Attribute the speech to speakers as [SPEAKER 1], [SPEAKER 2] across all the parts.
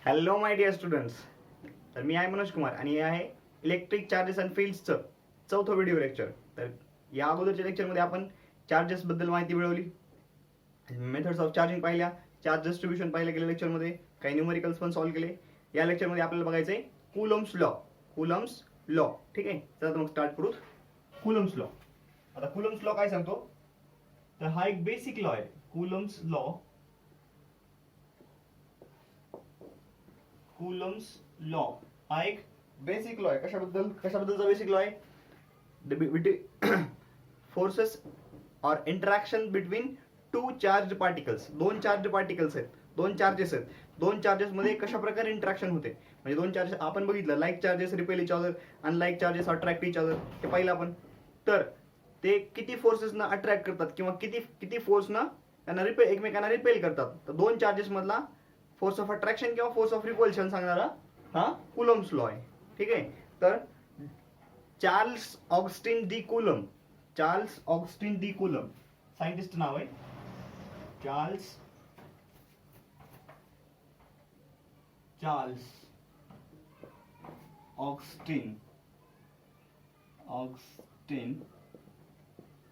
[SPEAKER 1] Hello my dear students. तर मी आहे मनोज कुमार आणि हे आहे इलेक्ट्रिक चार्जेस अँड फील्ड्सचं चौथं व्हिडिओ लेक्चर. तर या अगोदरच्या लेक्चरमध्ये आपण चार्जेसबद्दल माहिती मिळवली, मेथड्स ऑफ चार्जिंग पाहिल्या, चार्ज डिस्ट्रीब्युशन पाहिलं गेल्या लेक्चरमध्ये, काही न्यूमरिकल्स पण सॉल्व्ह केले. या लेक्चरमध्ये आपल्याला बघायचं आहे कुलम्स लॉ. कुलम्स लॉ, ठीक आहे. चला तर मग स्टार्ट करू. Coulomb's law. आता कुलम्स लॉ काय सांगतो, तर हा एक बेसिक लॉ आहे. कुलम्स लॉ, कुलम्स लॉ हा एक बेसिक लॉ आहे. कशाबद्दलचा बेसिक लॉ आहे? फोर्सेस और interaction between two charge particles. दोन चार्ज पार्टिकल्स आहेत, दोन चार्जेस आहेत. दोन चार्जेस मध्ये कशा प्रकारे इंटरॅक्शन होते, म्हणजे दोन चार्जेस आपण बघितलं, like charges repel each other, unlike charges attract each other, हे पाहिलं आपण. तर ते किती फोर्सेसना अट्रॅक्ट करतात किंवा किती किती फोर्सना त्यांना एकमेकांना रिपेल करतात. तर दोन चार्जेस मधला फोर्स ऑफ अट्रॅक्शन किंवा फोर्स ऑफ रिपल्शन सांगणारा हा कुलम्स लॉ आहे, ठीक आहे. तर Charles Augustin de Coulomb, Charles Augustin de Coulomb scientist नाव आहे. चार्ल्स ऑगस्टिन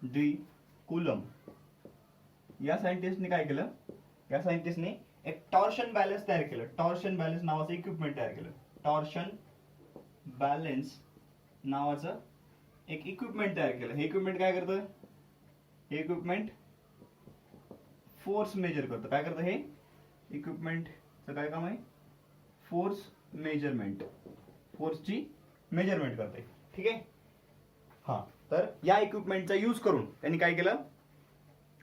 [SPEAKER 1] डी कुलम या सायंटिस्टने काय केलं, या सायंटिस्टने एक टॉर्शन बॅलन्स तयार केलं. टॉर्शन बॅलन्स नावाचं इक्विपमेंट तयार केलं. टॉर्शन बॅलन्स नावाचं एक इक्विपमेंट तयार केलं. हे इक्विपमेंट काय करतं? हे इक्विपमेंट फोर्स मेजर करतं. काय करतं हे इक्विपमेंटचं? काय काम आहे? फोर्स मेजरमेंट, फोर्सची मेजरमेंट करते, ठीक आहे. हा, तर या इक्विपमेंटचा यूज करून त्यांनी काय केलं,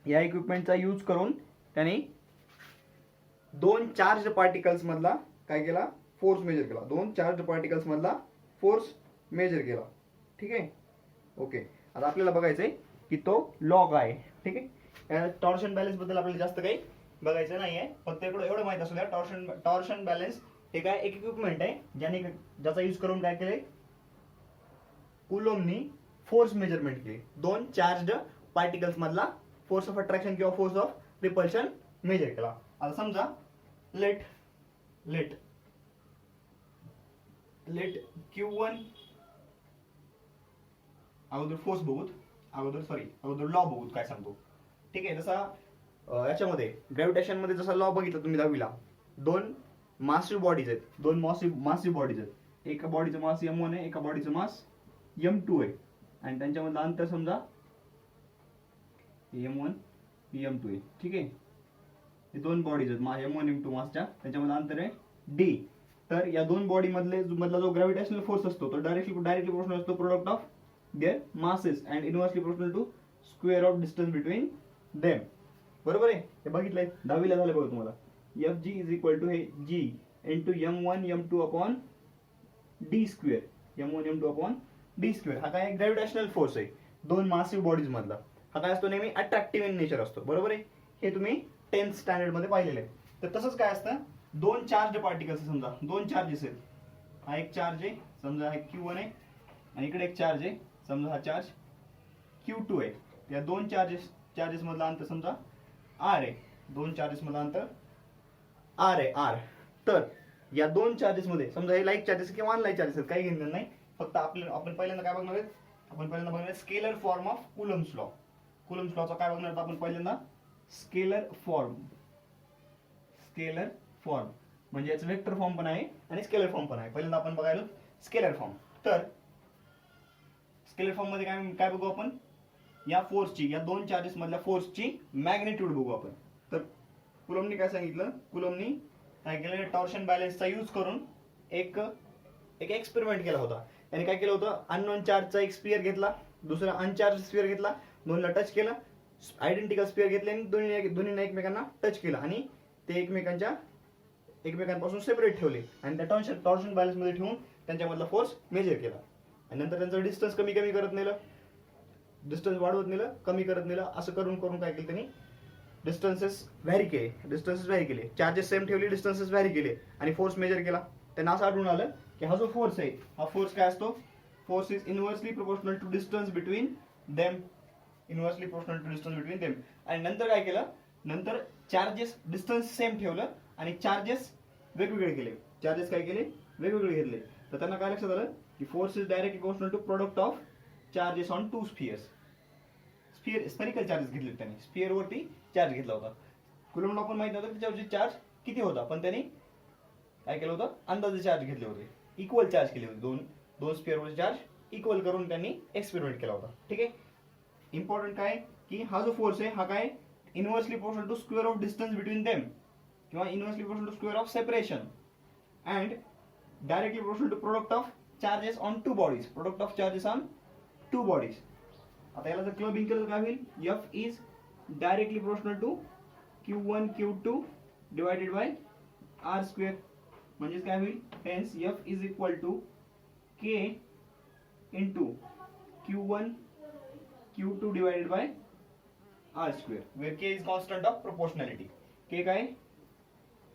[SPEAKER 1] या इक्विपमेंटचा यूज करून त्यांनी दोन चार्ज पार्टिकल्स मधला काय केला? फोर्स मेजर केला. दोन चार्ज पार्टिकल्स मधला फोर्स मेजर केला, ठीक आहे. ओके, आता आपल्याला बघायचंय की तो लॉ काय आहे, ठीक आहे. टॉर्शन बॅलन्स बद्दल आपल्याला जास्त काही बघायचं नाहीये, फक्त एवढं माहित असू द्या. टॉर्शन बॅलन्स हे काय एक इक्विपमेंट आहे ज्याचा यूज करून काय केलंय, कुलोमनी फोर्स मेजरमेंट केली. दोन चार्ज पार्टिकल्स मधला फोर्स ऑफ अट्रॅक्शन किंवा फोर्स ऑफ रिपल्शन मेजर केला. आता समजा लेट Q1, अगोदर फोर्स बघूत, अगोदर लॉ बघूत काय सांगतो, ठीक आहे. जसा याच्यामध्ये ग्रॅव्हिटेशन मध्ये जसा लॉ बघितला तुम्ही 10वीला, दोन मासिव्ह बॉडीज आहेत, दोन मासिव्ह बॉडीज आहेत. एका बॉडीचं मास m1 आहे, एका बॉडीचं मास m2 आहे, आणि त्यांच्यामधलं अंतर समजा m1 m2 आहे, ठीक आहे. हे दोन बॉडीज आहेत m1 m2 मासच्या, त्यांच्यामधलं अंतर आहे d. तर या दोन बॉडी मधला जो ग्रॅव्हिटेशनल फोर्स असतो तो डायरेक्टली प्रोपोर्शनल असतो product of their masses and inversely proportional to square of distance between them. बरोबर आहे, हे बघितलंय 10वीला झालं बघा तुम्हाला. Fg इज इक्वल टू हे g into m1 m2 upon d square, m1 m2 upon d square. हा काय ग्रॅव्हिटेशनल फोर्स आहे दोन मासिव्ह बॉडीज मधला. हा काय असतो? नेहमी अट्रॅक्टिव्ह इन नेचर असतो, बरोबर आहे. हे तुम्ही 10th स्टँडर्ड मध्ये पाहिलेलं आहे. तर तसंच काय असतं, दोन चार्ज पार्टिकल्स, समजा दोन चार्जेस आहेत. हा एक चार्ज आहे, समजा हा Q1 आहे, आणि इकडे एक चार्ज आहे, समजा हा चार्ज Q2 आहे. या दोन चार्जेस मधला अंतर समजा R आहे. दोन चार्जेस मधला अंतर R आहे, R. तर या दोन चार्जेस मध्ये समजा हे लाईक चार्जेस किंवा अनलाईक चार्जेस आहेत, काही घेणं नाही. फक्त आपण पहिल्यांदा काय बघणार आहेत? आपण पहिल्यांदा बघणार आहे scalar form of Coulomb's law. Coulomb's लॉचा काय बघणार आहोत आपण पहिल्यांदा? स्केलर फॉर्म म्हणजे याचं वेक्टर फॉर्म पण आहे आणि स्केलर फॉर्म पण आहे. पहिल्यांदा आपण बघायला स्केलर फॉर्म. तर स्केलर फॉर्म मध्ये काय बघू आपण? या फोर्सची, या दोन चार्जेस मधल्या फोर्सची मॅग्निट्यूड बघू आपण. तर कुलमनी काय सांगितलं, कुलमनी काय केलं, टॉर्शन बॅलन्सचा यूज करून एक एक्सपेरिमेंट केला होता. त्याने काय केलं होतं, अननोन चार्जचा एक स्पियर घेतला, दुसरा अनचार्ज स्पियर घेतला, दोनला टच केलं, आयडेंटिकल स्पियर घेतले आणि दोन्हीने एकमेकांना टच केलं आणि ते एकमेकांपासून सेपरेट ठेवले आणि त्या टॉर्शन बॅलन्स मध्ये ठेवून त्यांच्यामधला फोर्स मेजर केला. आणि नंतर त्यांचं डिस्टन्स कमी करत नेलं, डिस्टन्स वाढवत नेलं, कमी करत नेलं. असं करून काय केलं त्यांनी, डिस्टन्सेस व्हॅरी केले. चार्जेस सेम ठेवले, डिस्टन्सेस व्हॅरी केले आणि फोर्स मेजर केला. त्यांना असं आढळून आलं की हा जो फोर्स आहे, हा फोर्स काय असतो? Force is inversely proportional to distance between them. आणि नंतर काय केलं, नंतर चार्जेस डिस्टन्स सेम ठेवलं आणि चार्जेस वेगवेगळे केले, चार्जेस काय केले वेगवेगळे घेतले, तर त्यांना काय लक्षात आलं की force is directly proportional to product of charges on two spheres. Spherical charges घेतले त्यांनी, स्फिअर वरती चार्ज घेतला होता. कुलम्बला पण माहित नव्हतं त्याच्यावरची चार्ज किती होता, पण त्यांनी काय केलं होतं अंदाजे चार्ज घेतले होते, इक्वल चार्ज केले होते, दोन स्फिअरवरचे चार्ज इक्वल करून त्यांनी एक्सपेरिमेंट केला होता. ठीक आहे. इम्पॉर्टंट काय की हा जो फोर्स आहे हा काय inversely proportional to square of distance between them किंवा inversely proportional to square of separation and directly proportional to product of charges on two bodies, product of charges on two bodies. आता याला जर clubbing केलं तर काय होईल, F is directly proportional to Q1 Q2 divided by R square. म्हणजेच काय होईल, hence F is equal to K into Q1 Q2 divided by R square, where K is constant of proportionality. K काय,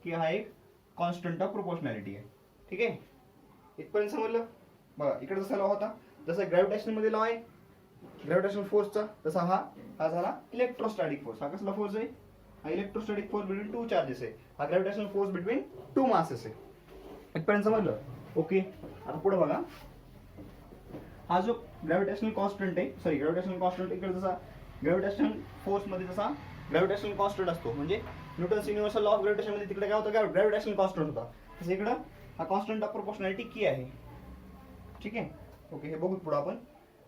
[SPEAKER 1] K हा एक constant of proportionality आहे. ठीक आहे. इथपर्यंत समजलं. बघा इकडे जसा लॉ होता, जसा ग्रॅव्हिटेशन मध्ये लॉ आहे ग्रॅव्हिटेशनल फोर्सचा, तसा हा झाला इलेक्ट्रोस्टॅटिक फोर्स. हा कसला फोर्स आहे, हा electrostatic force between two charges आहे, हा gravitational force between two masses आहे. इथपर्यंत समजलं. ओके. आता पुढे बघा, हा जो ग्रॅव्हिटेशनल कॉन्स्टंट आहे, सॉरी ग्रॅव्हिटेशनल कॉन्स्टंट इकडे जसा ग्रॅव्हिटेशनल फोर्स मध्ये जसा ग्रॅव्हिटेशनल कॉन्स्टंट असतो, म्हणजे Newton's universal law of gravitation मध्ये तिकडे काय होतं, ग्रॅव्हिटेशनल कॉन्स्टंट होता, तसं इकडं हा कॉन्स्टंट ऑफ प्रोपोर्शनॅलिटी के आहे. ठीक आहे. ओके. हे बघू पुढे आपण.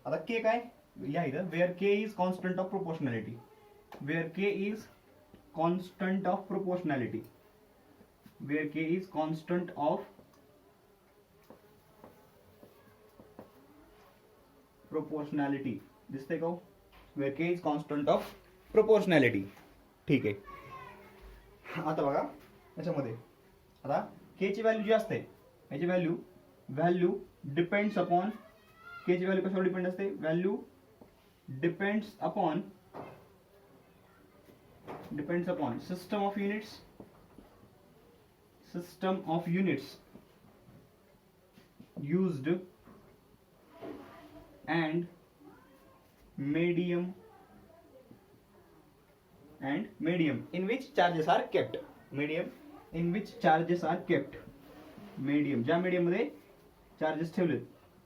[SPEAKER 1] आता के काय लिहा इथं, where K is constant of proportionality, where K is constant of proportionality, where k is constant of proportionality. दिसते का, where k is constant of proportionality. ठीक आहे. आता बघा याच्यामध्ये आता k ची व्हॅल्यू जी असते, याची व्हॅल्यू डिपेंड्स अपॉन, k ची व्हॅल्यू कशावर डिपेंड असते, value depends upon system of units used and medium in which charges are kept. Medium in which charges are kept. medium ज्या मीडियम मध्ये चार्जेस ठेवले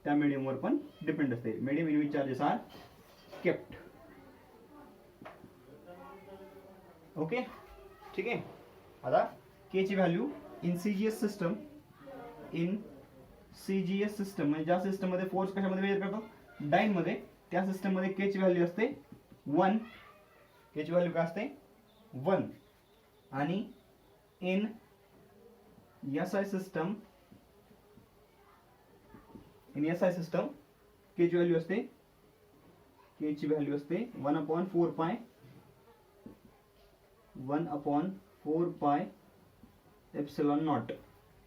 [SPEAKER 1] त्या मीडियम वर पण डिपेंड असते. medium in which charges are kept. Okay. ठीक आहे. आता के ची व्हॅल्यू इन सीजीएस सिस्टम म्हणजे ज्या सिस्टम मध्ये फोर्स कशामध्ये मेजर करतो, डाईन मध्ये, त्या सिस्टम मध्ये के ची व्हॅल्यू असते 1. के ची व्हॅल्यू काय असते 1. आणि इन एसआय सिस्टम के ची व्हॅल्यू असते 1/4 pi epsilon naught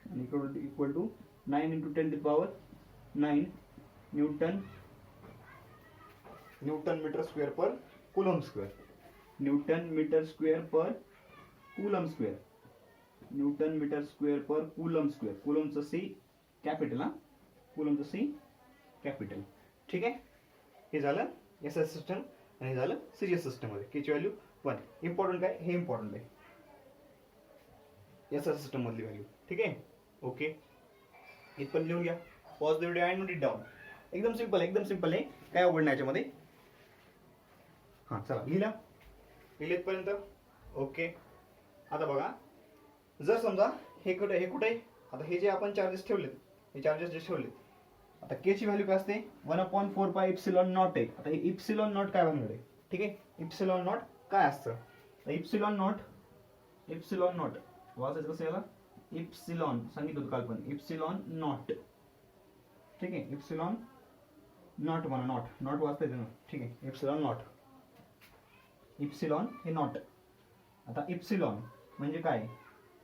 [SPEAKER 1] and equal to 9 into 10 to the power 9 Newton meter square per coulomb square. Newton meter square per coulomb square. Coulomb चा C कॅपिटल, हा coulomb चा C capital. ठीक आहे. हे झालं SI system आणि हे झालं सीरीज सिस्टम मध्ये के ची व्हॅल्यू 1. इम्पॉर्टंट काय, हे इम्पॉर्टंट आहे एसआय सिस्टम मधली व्हॅल्यू. ठीक आहे. ओके. इथपर्यंत लिहून घ्या. Pause the video and note it down. एकदम सिंपल आहे, काय अवघड नाही याच्यामध्ये. हा चला लिहिलं इथपर्यंत. ओके. आता बघा, जर समजा हे कुठे आहे, आता हे जे आपण चार्जेस ठेवलेत, हे चार्जेस जे ठेवलेत, आता के ची व्हॅल्यू काय असते 1/4 pi इप्सिलॉन नॉट आहे. आता हे इप्सिलॉन नॉट काय बनणार आहे. ठीक आहे. इप्सिलॉन नॉट काय असतं, इप्सिलॉन नॉट वाचायचं कसं याला, इप्सिलॉन सांगितलं होतं काल पण, इप्सिलॉन नॉट. ठीक आहे. इप्सिलॉन नॉट म्हणा, नॉट वाचता येते ना. ठीक आहे. इप्सिलॉन हे नॉट. आता इप्सिलॉन म्हणजे काय,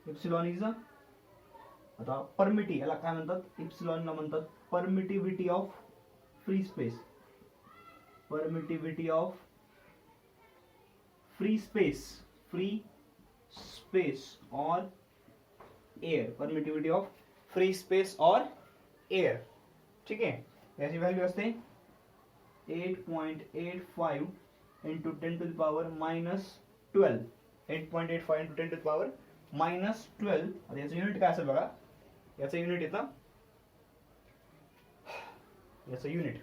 [SPEAKER 1] इप्सिलॉन इज आता परमिटी, याला काय म्हणतात, इप्सिलॉनला म्हणतात permittivity of free space. Free space or air. Permittivity of free space or air. ठीक आहे. याची व्हॅल्यू असते 8.85 into 10 to the power -12. 8.85 into 10 to the power -12. आता याचं युनिट काय असेल बघा, याचं युनिट येतं, याचं युनिट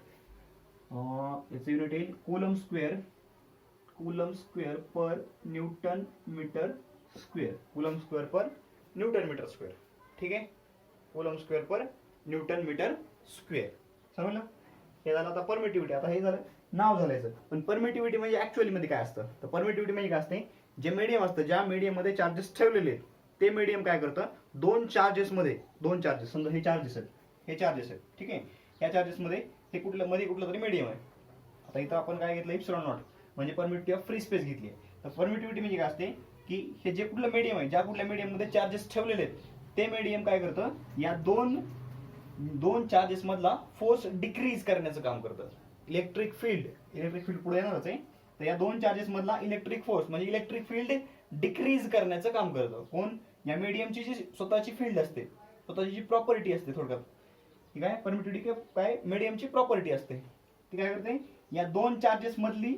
[SPEAKER 1] येईल coulomb square per newton metre square, coulomb square per newton metre square. ठीक आहे, coulomb square per newton metre square. समजलं? हे झालं आता परमिटिव्हिटी. आता हे झालं नाव झालं याचं. पण परमिटिव्हिटी म्हणजे ऍक्च्युअली मध्ये काय असतं, तर परमिटिव्हिटी म्हणजे काय असते, जे मीडियम असतं, ज्या मीडियम मध्ये चार्जेस ठेवलेले आहेत, ते मीडियम काय करतं, दोन चार्जेस, समजा हे चार्जेस आहेत, ठीक आहे, या चार्जेस मध्ये हे कुठलं तरी मीडियम आहे. आता इथं आपण काय घेतलं, इप्सिलॉन नॉट, म्हणजे परमिटिव्हिटी ऑफ फ्री स्पेस घेतली आहे. तर परमिटिव्हिटी म्हणजे काय असते की हे जे कुठलं मीडियम आहे, ज्या कुठल्या मीडियम मध्ये चार्जेस ठेवलेले आहेत, ते मीडियम काय करतं, या दोन चार्जेस मधला फोर्स डिक्रीज करण्याचं काम करतं. इलेक्ट्रिक फील्ड पुढे येणारच आहे. तर या दोन चार्जेस मधला इलेक्ट्रिक फोर्स म्हणजे इलेक्ट्रिक फील्ड डिक्रीज करण्याचं काम करतं. कोण? या मीडियमची जी स्वतःची फील्ड असते, स्वतःची जी प्रॉपर्टी असते, थोडक्यात ठीक आहे, परमिटिव्हिटी काय मीडियमची प्रॉपर्टी असते, ती काय करते, या दोन चार्जेस मधली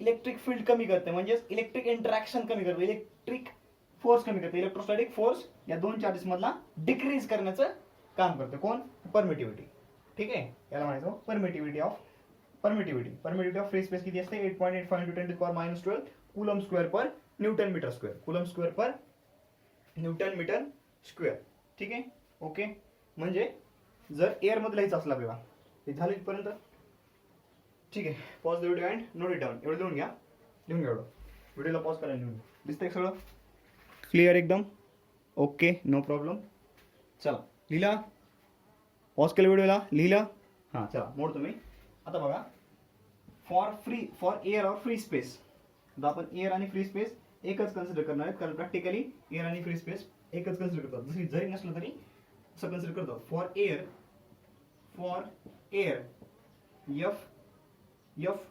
[SPEAKER 1] इलेक्ट्रिक फील्ड कमी करते, म्हणजे इलेक्ट्रिक इंटरॅक्शन कमी करते, इलेक्ट्रिक फोर्स कमी करते, इलेक्ट्रोस्टॅटिक फोर्स या दोन चार्जेस मधला डिक्रीज करण्याचं काम करते. कोण? परमिटिव्हिटी. ठीक आहे, याला म्हणायचं परमिटिव्हिटी ऑफ फ्री स्पेस किती असते, 8.85 × 10⁻12 coulomb square per newton metre square. ठीक आहे, ओके. म्हणजे जर एअर मध्ये लिहायचं असलं आपल्याला, हे झालं इथपर्यंत. ठीक आहे, pause the video and note it down. एवढं लिहून घ्या एवढं, व्हिडिओला पॉज करा, लिहून दिसतंय सगळं क्लिअर एकदम? Okay, no problem. चला, लिहिला, पॉज केलं व्हिडिओला, लिहिलं. हां, चला मोड तुम्ही. आता बघा, फॉर एअर और फ्री स्पेस, आता आपण एअर आणि फ्री स्पेस एकच कन्सिडर करणार आहेत, कारण प्रॅक्टिकली एअर आणि फ्री स्पेस एकच कन्सिडर करतात. जरी नसलं तरी असं कन्सिडर करतो. फॉर एअर एफ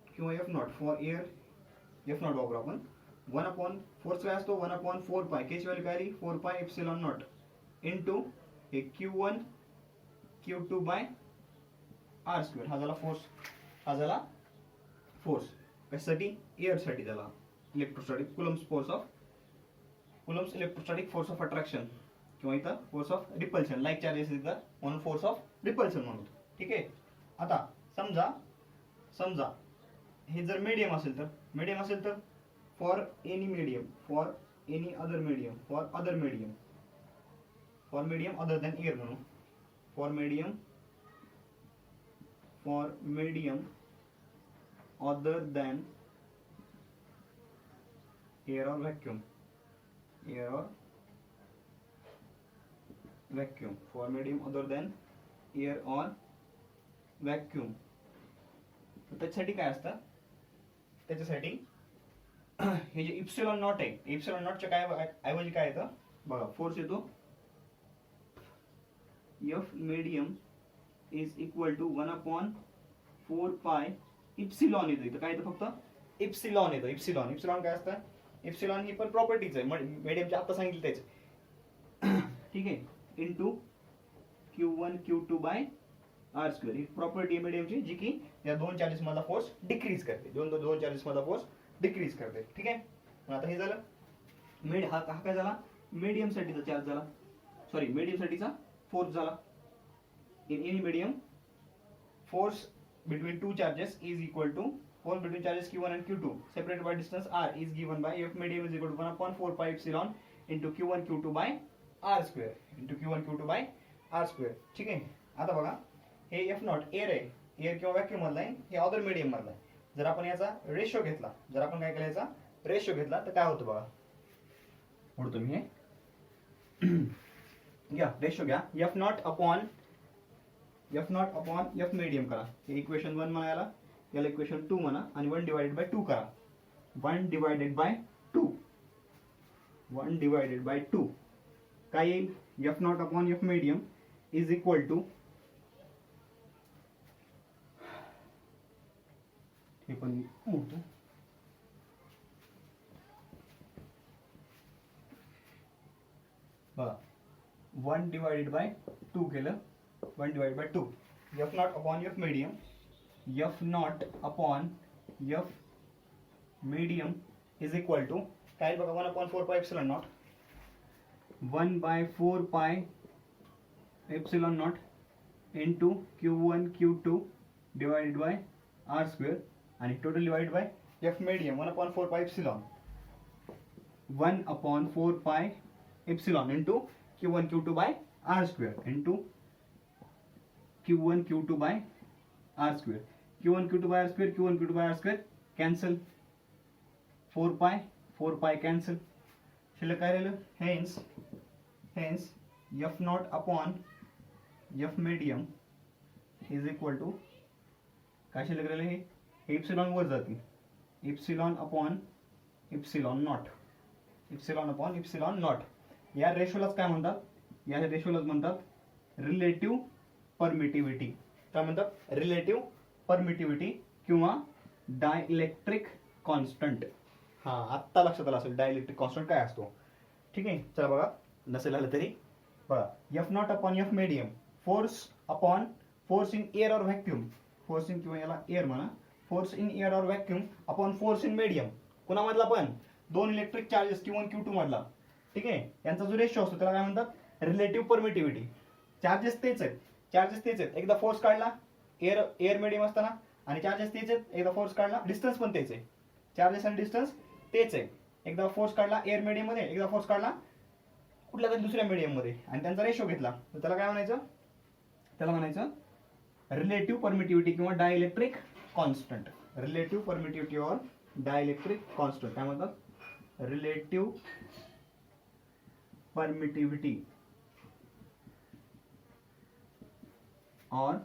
[SPEAKER 1] किंवा F not, for air F not वापरू आपण. 1 फोर्स काय असतो, 1/4 पाय, केची व्हॅल्यू काय आली, 4 पाय एप्सिलॉन नॉट इंटू हे Q1 Q2 by R square. हा झाला फोर्स, कशासाठी, एअरसाठी, त्याला electrostatic Coulomb's electrostatic force of attraction, किंवा इथं force of repulsion, like charges इथं म्हणून फोर्स ऑफ रिपल्शन म्हणून. ठीक आहे, आता समजा हे जर मीडियम असेल तर for any other medium other than air म्हणून, for medium other than air or vacuum, for medium other than air or vacuum. त्याच्यासाठी काय असतं, त्याच्यासाठी हे जे इप्सिलॉन नॉट आहे, इप्सिलॉन नॉटच्या काय ऐवजी काय येतं बघा, फोर्स येतो F medium is equal to 1/4 pi epsilon येतं. इथं काय येतं, फक्त इप्सिलॉन येतं. इप्सिलॉन काय असतं, इप्सिलॉन ही पण प्रॉपर्टीज आहे मीडियमच्या, आता सांगितलं त्याच. ठीक आहे, into Q1 Q2 by R square, ही प्रॉपर्टी आहे मीडियमची, जी की या दोन चार्जेस मधला फोर्स डिक्रीज करते, दोन चार्जेस मधला फोर्स डिक्रीज करते. ठीक आहे, आता हे झालं हा काय झाला, मीडियम साठीचा चार्ज झाला, मीडियम साठीचा फोर्स झाला. In any medium force between two charges is equal to force between charges Q1 and Q2 separated by distance R is given by F medium is equal to 1/4 pi epsilon into Q1 Q2 by R square ठीक आहे. आता बघा, हे F not air आहे, air किंवा vacuum मधला आहे, हे अदर मीडियम मधला आहे. जर आपण याचा रेशो घेतला, तर काय होतं बघा, म्हणतो तुम्ही हे घ्या, रेशो घ्या, F not upon F medium करा. हे इक्वेशन 1 म्हणा, याला इक्वेशन 2 म्हणा, आणि 1 डिवाइडेड बाय 2 करा. 1 डिवाइडेड बाय 2 काय येईल, F not upon F medium is equal to, हे पण मोठं, बघा 1 डिवाइडेड बाय 2 केलं, 1 divided by 2, F not upon F medium is equal to काय बघा 1/4 pi epsilon naught 1/4 pi epsilon naught into Q1 Q2 divided by R square आणि total divided by F medium 1/4 pi epsilon 1/4 pi epsilon into Q1 Q2 by R square into Q1 Q2 by R square Q1 Q2 by R square Q1 Q2 by R square cancel 4 pi cancel शिल्लक काय राहिलं hence F not upon F medium is equal to काय शिल्लक राहिलं हे epsilon वर जाते epsilon upon epsilon upon epsilon not या रेशोलाच काय म्हणतात या रेशोलाच म्हणतात रिलेटिव्ह परमिटिव्हिटी काय म्हणतात रिलेटिव्ह परमिटिव्हिटी किंवा डायइलेक्ट्रिक कॉन्स्टंट हा आत्ता लक्षात आलं असेल डायइलेक्ट्रिक कॉन्स्टंट काय असतो ठीक आहे चला बघा नसेल आलं तरी बघा F not upon F medium force in air or vacuum force in किंवा याला एअर म्हणा force in air or vacuum upon force in medium कुणामधला पण दोन इलेक्ट्रिक चार्जेस Q1 Q2 मधला ठीक आहे यांचा जो रेशो असतो त्याला काय म्हणतात रिलेटिव्ह परमिटिव्हिटी चार्जेस तेच आहेत एकदा फोर्स काढला एअर मीडियम असताना आणि चार्जेस तेच आहेत एकदा फोर्स काढला डिस्टन्स पण तेच आहे चार्जेस आणि डिस्टन्स तेच आहे एकदा फोर्स काढला एअर मीडियम मध्ये एकदा फोर्स काढला कुठल्या तरी दुसऱ्या मीडियम मध्ये आणि त्यांचा रेशो घेतला तर त्याला काय म्हणायचं त्याला म्हणायचं रिलेटिव्ह परमिटिव्हिटी किंवा डायइलेक्ट्रिक कॉन्स्टंट रिलेटिव्ह परमिटिव्हिटी और डायइलेक्ट्रिक कॉन्स्टंट काय म्हणतात रिलेटिव्ह परमिटिव्हिटी और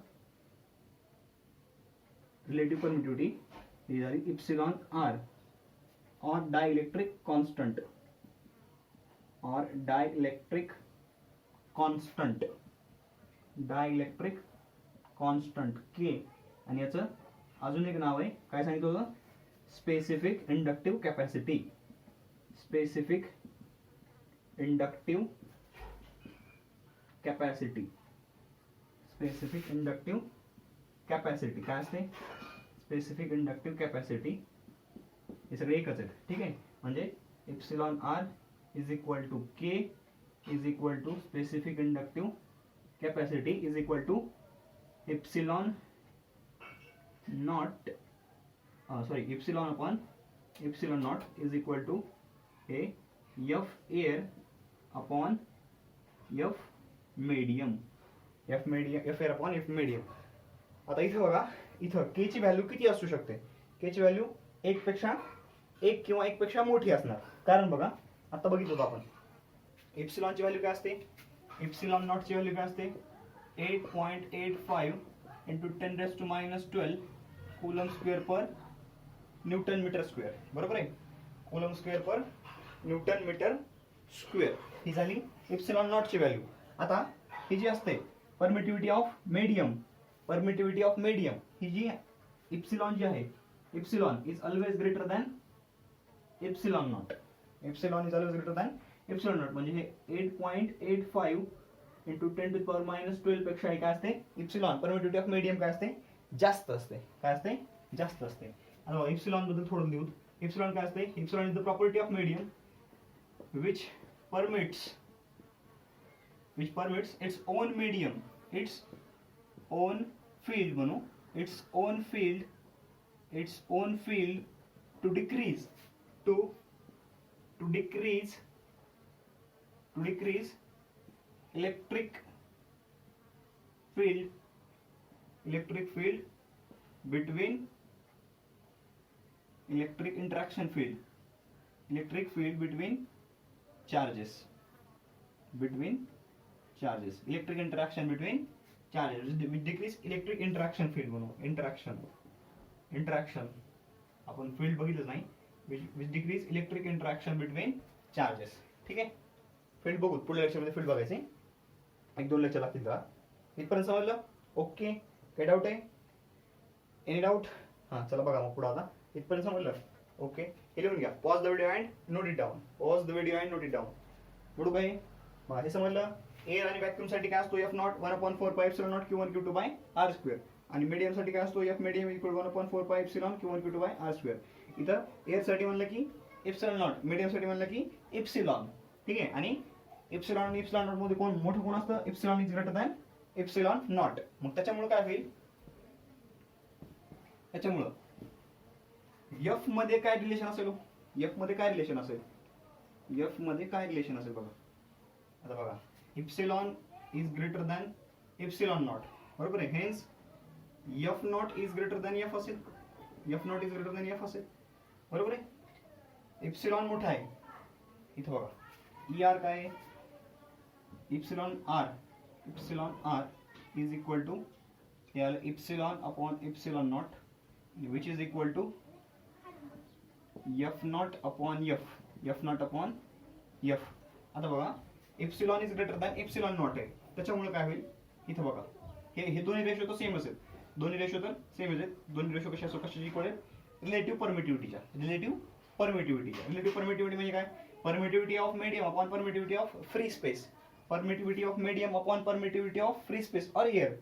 [SPEAKER 1] रिलेटिव परमिटिविटी ही झाली इप्सिलॉन आर और डायइलेक्ट्रिक कॉन्स्टंट के आणि याचं अजून एक नाव आहे काय सांगितलं होतं स्पेसिफिक इंडक्टिव्ह कॅपॅसिटी काय असते स्पेसिफिक इंडक्टिव्ह कॅपॅसिटी हे सगळे एकच आहेत ठीक आहे म्हणजे epsilon R is equal to K is equal to specific inductive capacity is equal to epsilon naught epsilon upon epsilon naught is equal to हे F air upon F medium F air upon F medium आता इथं बघा इथं के ची value किती असू शकते के ची व्हॅल्यू एक किंवा एक पेक्षा मोठी असणार कारण बघा आता बघितलं आपण एप्सिलॉन ची व्हॅल्यू काय असते एप्सिलॉन नॉट ची व्हॅल्यू काय असते 8.85 into 10⁻12 coulomb square per newton metre square बरोबर आहे coulomb square per newton metre square ही झाली एप्सिलॉन नॉट ची व्हॅल्यू आता ही जी असते परमिटिव्हिटी ऑफ मीडियम ही जी एप्सिलॉन जी आहे epsilon is always greater than epsilon naught म्हणजे हे 8.85 into 10⁻12 पेक्षा काय असते एप्सिलॉन परमिटिव्हिटी ऑफ मीडियम काय असते जास्त असते आता एप्सिलॉन बद्दल थोडं लिहू एप्सिलॉन काय असते epsilon is the property of medium which permits its own medium, its own field म्हणू its own field to decrease electric field between electric interaction field between charges electric interaction between charges which decrease electric interaction field म्हणू interaction आपण field बघितलं नाही which decrease electric interaction between charges ठीक आहे field बघू पुढल्या lecture मध्ये field बघायचे एक दोन लेक्चर लागतील का इथपर्यंत समजलं ओके काय डाऊट आहे एनी डाऊट हां चला बघा मग पुढे आता इथपर्यंत समजलं ओके हे लिहून घ्या pause the video and note it down पुढे काय मग हे समजलं एअर आणि व्हॅक्यूम साठी काय असतो F not 1/4 pi epsilon not Q1 Q2 by R square आणि मीडियम साठी काय असतो F medium equal 1/4 pi epsilon Q1 Q2 by R square इथं एअर साठी म्हणलं की एप्सिलॉन नॉट, मीडियमसाठी म्हणलं की एप्सिलॉन. ठीक आहे. आणि एप्सिलॉन आणि एप्सिलॉन नॉट मध्ये कोण मोठं कोण असतं? Epsilon is greater than epsilon not. मग त्याच्यामुळे काय होईल? त्याच्यामुळं एफ मध्ये काय रिलेशन असेल? एफ मध्ये काय रिलेशन असेल? एफ मध्ये काय रिलेशन असेल बघा. आता बघा, epsilon is greater than epsilon naught, बरोबर आहे. Hence F naught is greater than F असेल. F naught is greater than F असेल, बरोबर आहे. एप्सिलॉन मोठा आहे इथं बघा. ई आर काय आहे? Epsilon R. Epsilon R is equal to epsilon upon epsilon not which is equal to F not upon F. F not upon F. आता बघा, epsilon is greater than epsilon not आहे, त्याच्यामुळे काय होईल? इथं बघा, हे दोन्ही रेशो तर सेम असेल. दोन्ही रेशो तर सेम आहेत. दोन्ही रेशो कशाची इक्वल आहे? रिलेटिव्ह परमिटिव्हिटीच्या. रिलेटिव्ह परमिटिव्हिटीच्या. रिलेटिव्ह परमिटिव्हिटी म्हणजे काय? Permittivity of medium upon permittivity of free space. Permittivity of medium upon permittivity of free space और एअर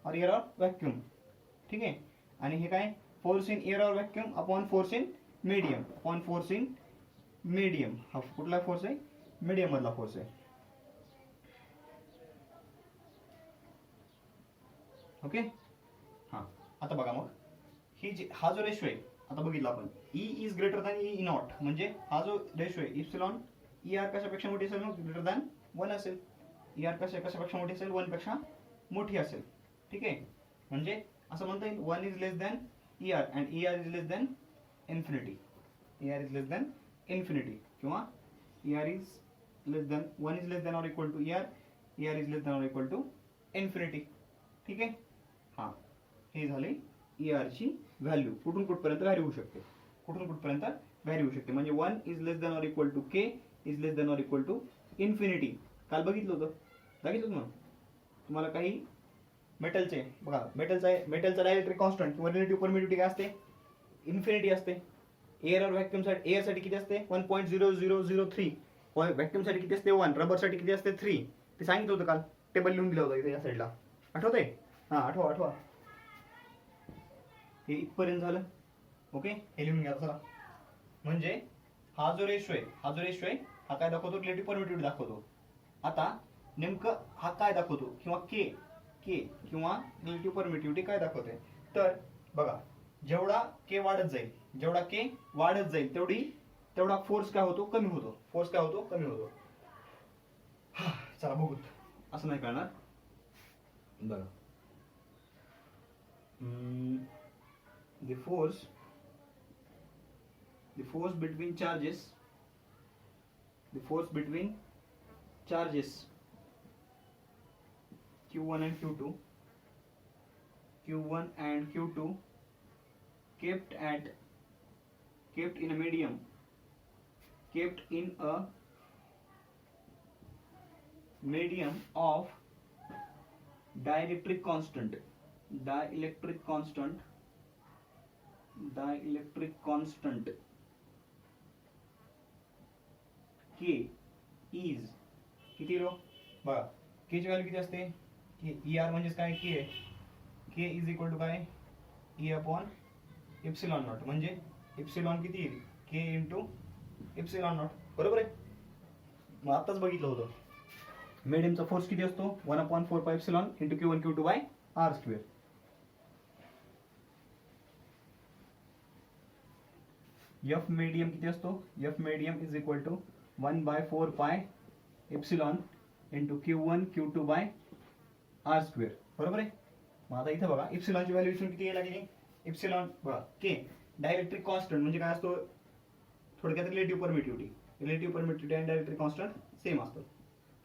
[SPEAKER 1] और व्हॅक्यूम. ठीक आहे. आणि हे काय? Force in air or vacuum upon force in medium upon force in medium. हा कुठला force आहे? Medium मधला फोर्स आहे. ओके. हा, आता बघा मग हा जो रेशो आहे, आता बघितला आपण, E is greater than E not, म्हणजे हा जो रेशो आहे इप्सिलॉन ई आर कशापेक्षा मोठी असेल? ग्रेटर दॅन 1 असेल. ई आर कशापेक्षा मोठी असेल? 1 पेक्षा मोठी असेल. ठीक आहे. म्हणजे असं म्हणता येईल 1 is less than E R and E R is less than infinity. E R is less than infinity किंवा E R is less than 1 is less than or equal to E R. E R is less than or equal to infinity. ठीक आहे. हां, हे झाले E आरची value. कुठून कुठपर्यंत vary होऊ शकते? कुठून कुठपर्यंत व्हॅरी होऊ शकते? म्हणजे 1 is less than or equal to K is less than or equal to infinity. काल बघितलं होतं. बघितलं मग तुम्हाला काही मेटलचे बघा, मेटलचा डायलेक्ट्रिक कॉन्स्टंट किंवा रिलेटिव्ह परमिटिव्हिटी काय असते? इन्फिनिटी असते. एअर और व्हॅक्यूम साठी, एअर साठी किती असते? 1.0003. व्हॅक्यूमसाठी किती असते? 1. रबरसाठी किती असते? 3. ते सांगितलं होतं काल, टेबल लिहून दिलं होतं इथे या साईडला. आठवतंय? हां, आठवा. हे इथपर्यंत झालं. ओके, हे लिहून घ्या. चला, म्हणजे हा जो रेशो आहे हा काय दाखवतो? रिलेटिव्ह परमिटिव्हिटी दाखवतो. आता नेमकं हा काय दाखवतो? किंवा के किंवा रिलेटिव्ह परमिटिव्हिटी काय दाखवते? तर बघा, जेवढा के वाढत जाईल तेवढा फोर्स काय होतो? कमी होतो. चला बघू. असं नाही करणार. बघा, the force between charges Q1 and Q2 kept in a medium of dielectric constant K is किती रो? बघा, के ची व्हॅल्यू किती असते? ई आर म्हणजेच काय? के आहे. के इज इक्वल टू काय? E upon epsilon naught. म्हणजे एप्सिलॉन किती येईल? के इंटू एप्सिलॉन नॉट, बरोबर आहे. मग आताच बघितलं होतं, मीडियमचा फोर्स किती असतो? 1/4 epsilon into Q1 Q2 by R square. F medium किती असतो? F medium is equal to 1/4 epsilon into Q1 Q2 by R square, बरोबर आहे. मग आता इथं बघा, एप्सिलॉनची व्हॅल्यू किती यायला लागली? एप्सिलॉन बघा, के डायलेक्ट्रिक कॉन्स्टंट म्हणजे काय असतो? थोडक्यात रिलेटिव्ह परमिटिव्हिटी आणि डायलेक्ट्रिक कॉन्स्टंट सेम असतं.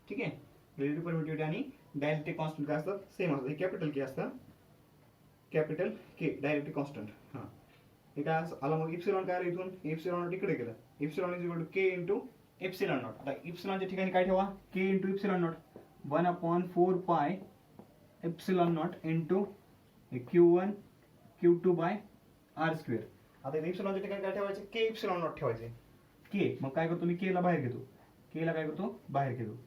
[SPEAKER 1] ठीक आहे. रिलेटिव्ह परमिटिव्हिटी आणि डायलेक्ट्रिक कॉन्स्टंट काय असतात? सेम असतं. हे कॅपिटल के असतं. कॅपिटल के डायलेक्ट्रिक कॉन्स्टंट. हां, हे काय आला? मग इप्सिलॉन काय आलं इथून? इप्सिलॉन नॉट इकडे गेलं. Epsilon is equal to K into epsilon naught. आता इप्सिलॉनच्या ठिकाणी काय ठेवा? K into epsilon naught. 1/4 epsilon naught into Q1 Q2 by R square. आता इप्सिलॉनच्या ठिकाणी काय ठेवायचे? के एप्सिलॉन नॉट ठेवायचे. के, मग काय करतो मी? के ला बाहेर घेतो.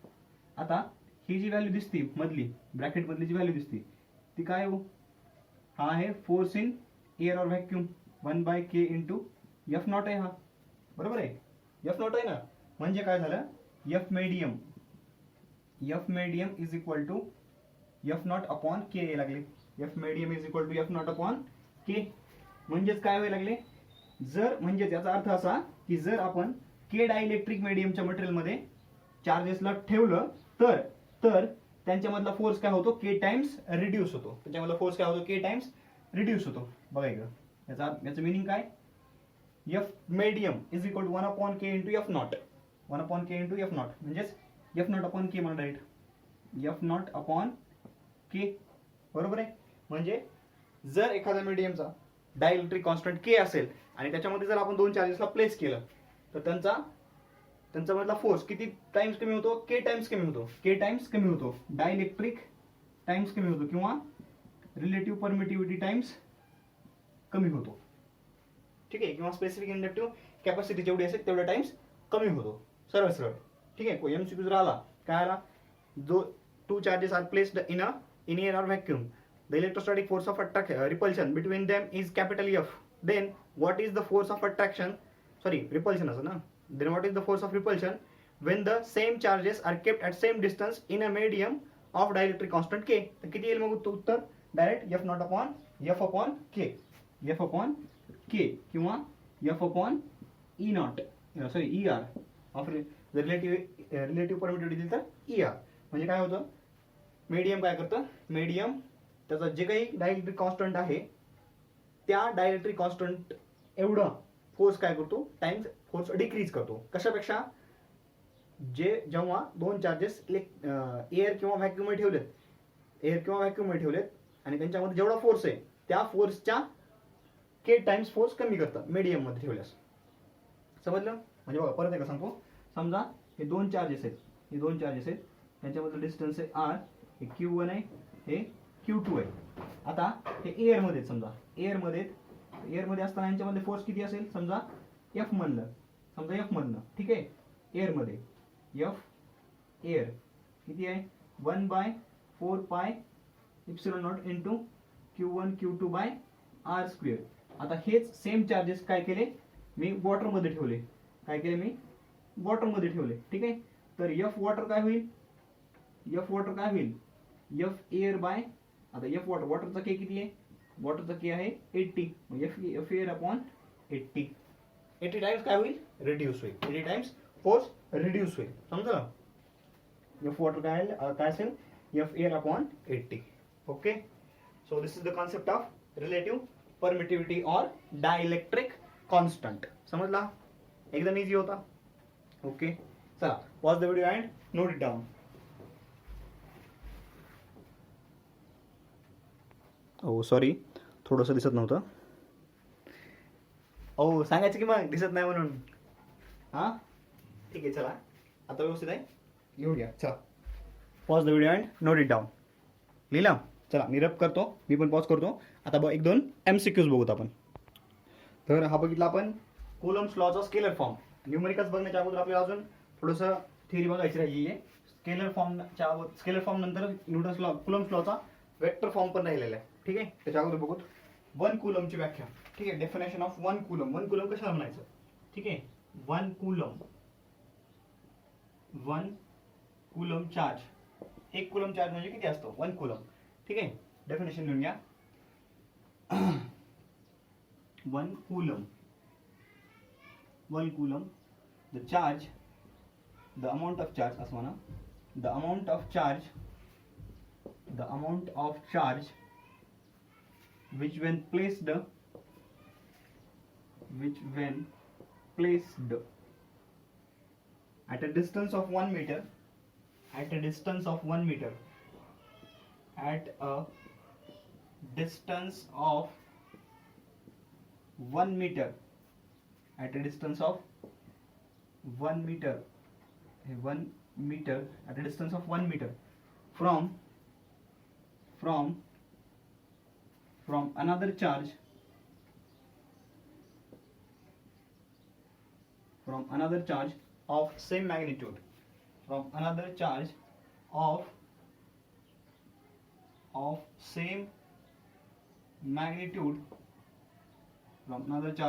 [SPEAKER 1] आता ही जी व्हॅल्यू दिसती मधली, ब्रॅकेट मधली जी व्हॅल्यू दिसती ती काय हो? हा आहे force in air or vacuum 1/K into F not आहे हा, बरोबर आहे. एफ नॉट आहे ना, म्हणजे काय झालं, F medium is equal to F not upon K यायला लागले. F medium is equal to F not upon K. म्हणजेच काय व्हायला लागले, जर म्हणजे याचा अर्थ असा की जर आपण के डायइलेक्ट्रिक मीडियमच्या मटेरियलमध्ये चार्जेसला ठेवलं तर तर त्यांच्यामधला फोर्स काय होतो, के टाइम्स रिड्यूस होतो. त्याच्यामधला फोर्स काय होतो, के टाइम्स रिड्यूस होतो. बघा इकडं याचं मिनिंग काय, F medium is equal to 1 upon K into F not. 1 upon K into F not म्हणजेच एफ नॉट अपॉन के म्हणा direct, F not upon K. बरोबर आहे. म्हणजे जर एखाद्या मीडियमचा डायइलेक्ट्रिक कॉन्स्टंट के असेल आणि त्याच्यामध्ये जर आपण दोन चार्जेसला प्लेस केलं तर त्यांचा मधला फोर्स किती टाइम्स कमी होतो, के टाइम्स कमी होतो. के टाइम्स कमी होतो, डायइलेक्ट्रिक टाइम्स कमी होतो किंवा रिलेटिव्ह परमिटिव्हिटी टाइम्स कमी होतो. ठीक आहे. किंवा स्पेसिफिक इंडक्टिव्ह कॅपॅसिटी जेवढी असेल तेवढ्या टाइम्स कमी होतो. सरळ सरळ. ठीक आहे. एमसीक्यू जर आला काय आला, जो two charges are placed in air or vacuum, the electrostatic force of repulsion between them is capital F. Then what is the force of attraction, repulsion असं ना, then what is the force of repulsion when the same charges are kept at same distance in a medium of dielectric constant K. तर किती येईल मग उत्तर, direct F not upon F upon K, F upon K किंवा F upon E naught, E R of relative permittivity दिली तर E R. म्हणजे काय होतं, मीडियम काय करतं, मीडियम त्याचा जे काही डायइलेक्ट्रिक कॉन्स्टंट आहे त्या डायइलेक्ट्रिक कॉन्स्टंट एवढं फोर्स काय करतो, टाइम्स फोर्स डिक्रीज करतो. कशापेक्षा, जेव्हा दोन चार्जेस एअर किंवा व्हॅक्यूम मध्ये ठेवलेत आणि त्यांच्यामध्ये जेवढा फोर्स आहे त्या फोर्सच्या के टाइम्स फोर्स कमी करतात मीडियम मध्ये ठेवल्यास. समजलं. म्हणजे बघा परत एकदा सांगतो, समजा हे दोन चार्जेस आहेत त्यांच्यामधलं डिस्टन्स आहे आर, हे Q1 आहे, हे Q2 आहे. आता हे एअर मध्ये, समजा एअर मध्ये असताना यांच्यामध्ये फोर्स किती असेल, समजा एफ मधलं, ठीक आहे. एअर मध्ये एअर किती आहे, 1/4 pi epsilon not into Q1 Q2 by R square. आता हेच सेम चार्जेस काय केले मी वॉटर मध्ये ठेवले, ठीक आहे. तर एफ वॉटर काय होईल, एफ एअर बाय, आता एफ वॉटरचा के किती आहे, वॉटरचा के आहे 80, एफ एअर अपॉन 80 टाइम्स काय होईल, रिड्यूस होईल. 80 टाइम्स फोर्स रिड्यूस होईल. समजलं. एफ वॉटर काय असेल, F air upon 80. Okay. So this is the concept of relative permittivity और डायइलेक्ट्रिक कॉन्स्टंट. समजला, एकदम इझी होता. ओके. चला pause the video and note it down. Oh sorry, थोडंसं दिसत नव्हतं. ओ सांगायचं की मग दिसत नाही म्हणून. हां ठीक आहे. चला आता व्यवस्थित आहे, लिहून घ्या. चला pause the video and note it down. लिहिला. चला मी रब करतो, मी पण पॉज करतो. आता बघ 1-2 MCQs बघूत आपण. तर हा बघितला आपण कुलम्स लॉचा स्केलर फॉर्म. न्यूमेरिकल्स बघण्याच्या अगोदर आपल्याला अजून थोडंसं थिअरी बघायची राहिली आहे. स्केलर फॉर्म नंतर न्यूटन्स लॉ, कुलम्स लॉचा वेक्टर फॉर्म पण राहिलेला आहे. ठीक आहे. त्याच्या अगोदर बघूत 1 कुलमची व्याख्या. ठीक आहे. Definition of 1 coulomb. 1 कुलम कशाला म्हणायचं, ठीक आहे. 1 कुलम चार्ज, 1 कुलम चार्ज म्हणजे किती असतो, 1 कुलम. ठीक आहे. डेफिनेशन लिहून घ्या. 1 coulomb the charge, the amount of charge असं म्हणा, the amount of charge which when placed at a distance of 1 meter, at a distance of 1 meter, at a distance of 1 meter, at a distance of 1 meter, 1 meter, at a distance of 1 meter from another charge, of same magnitude, from another charge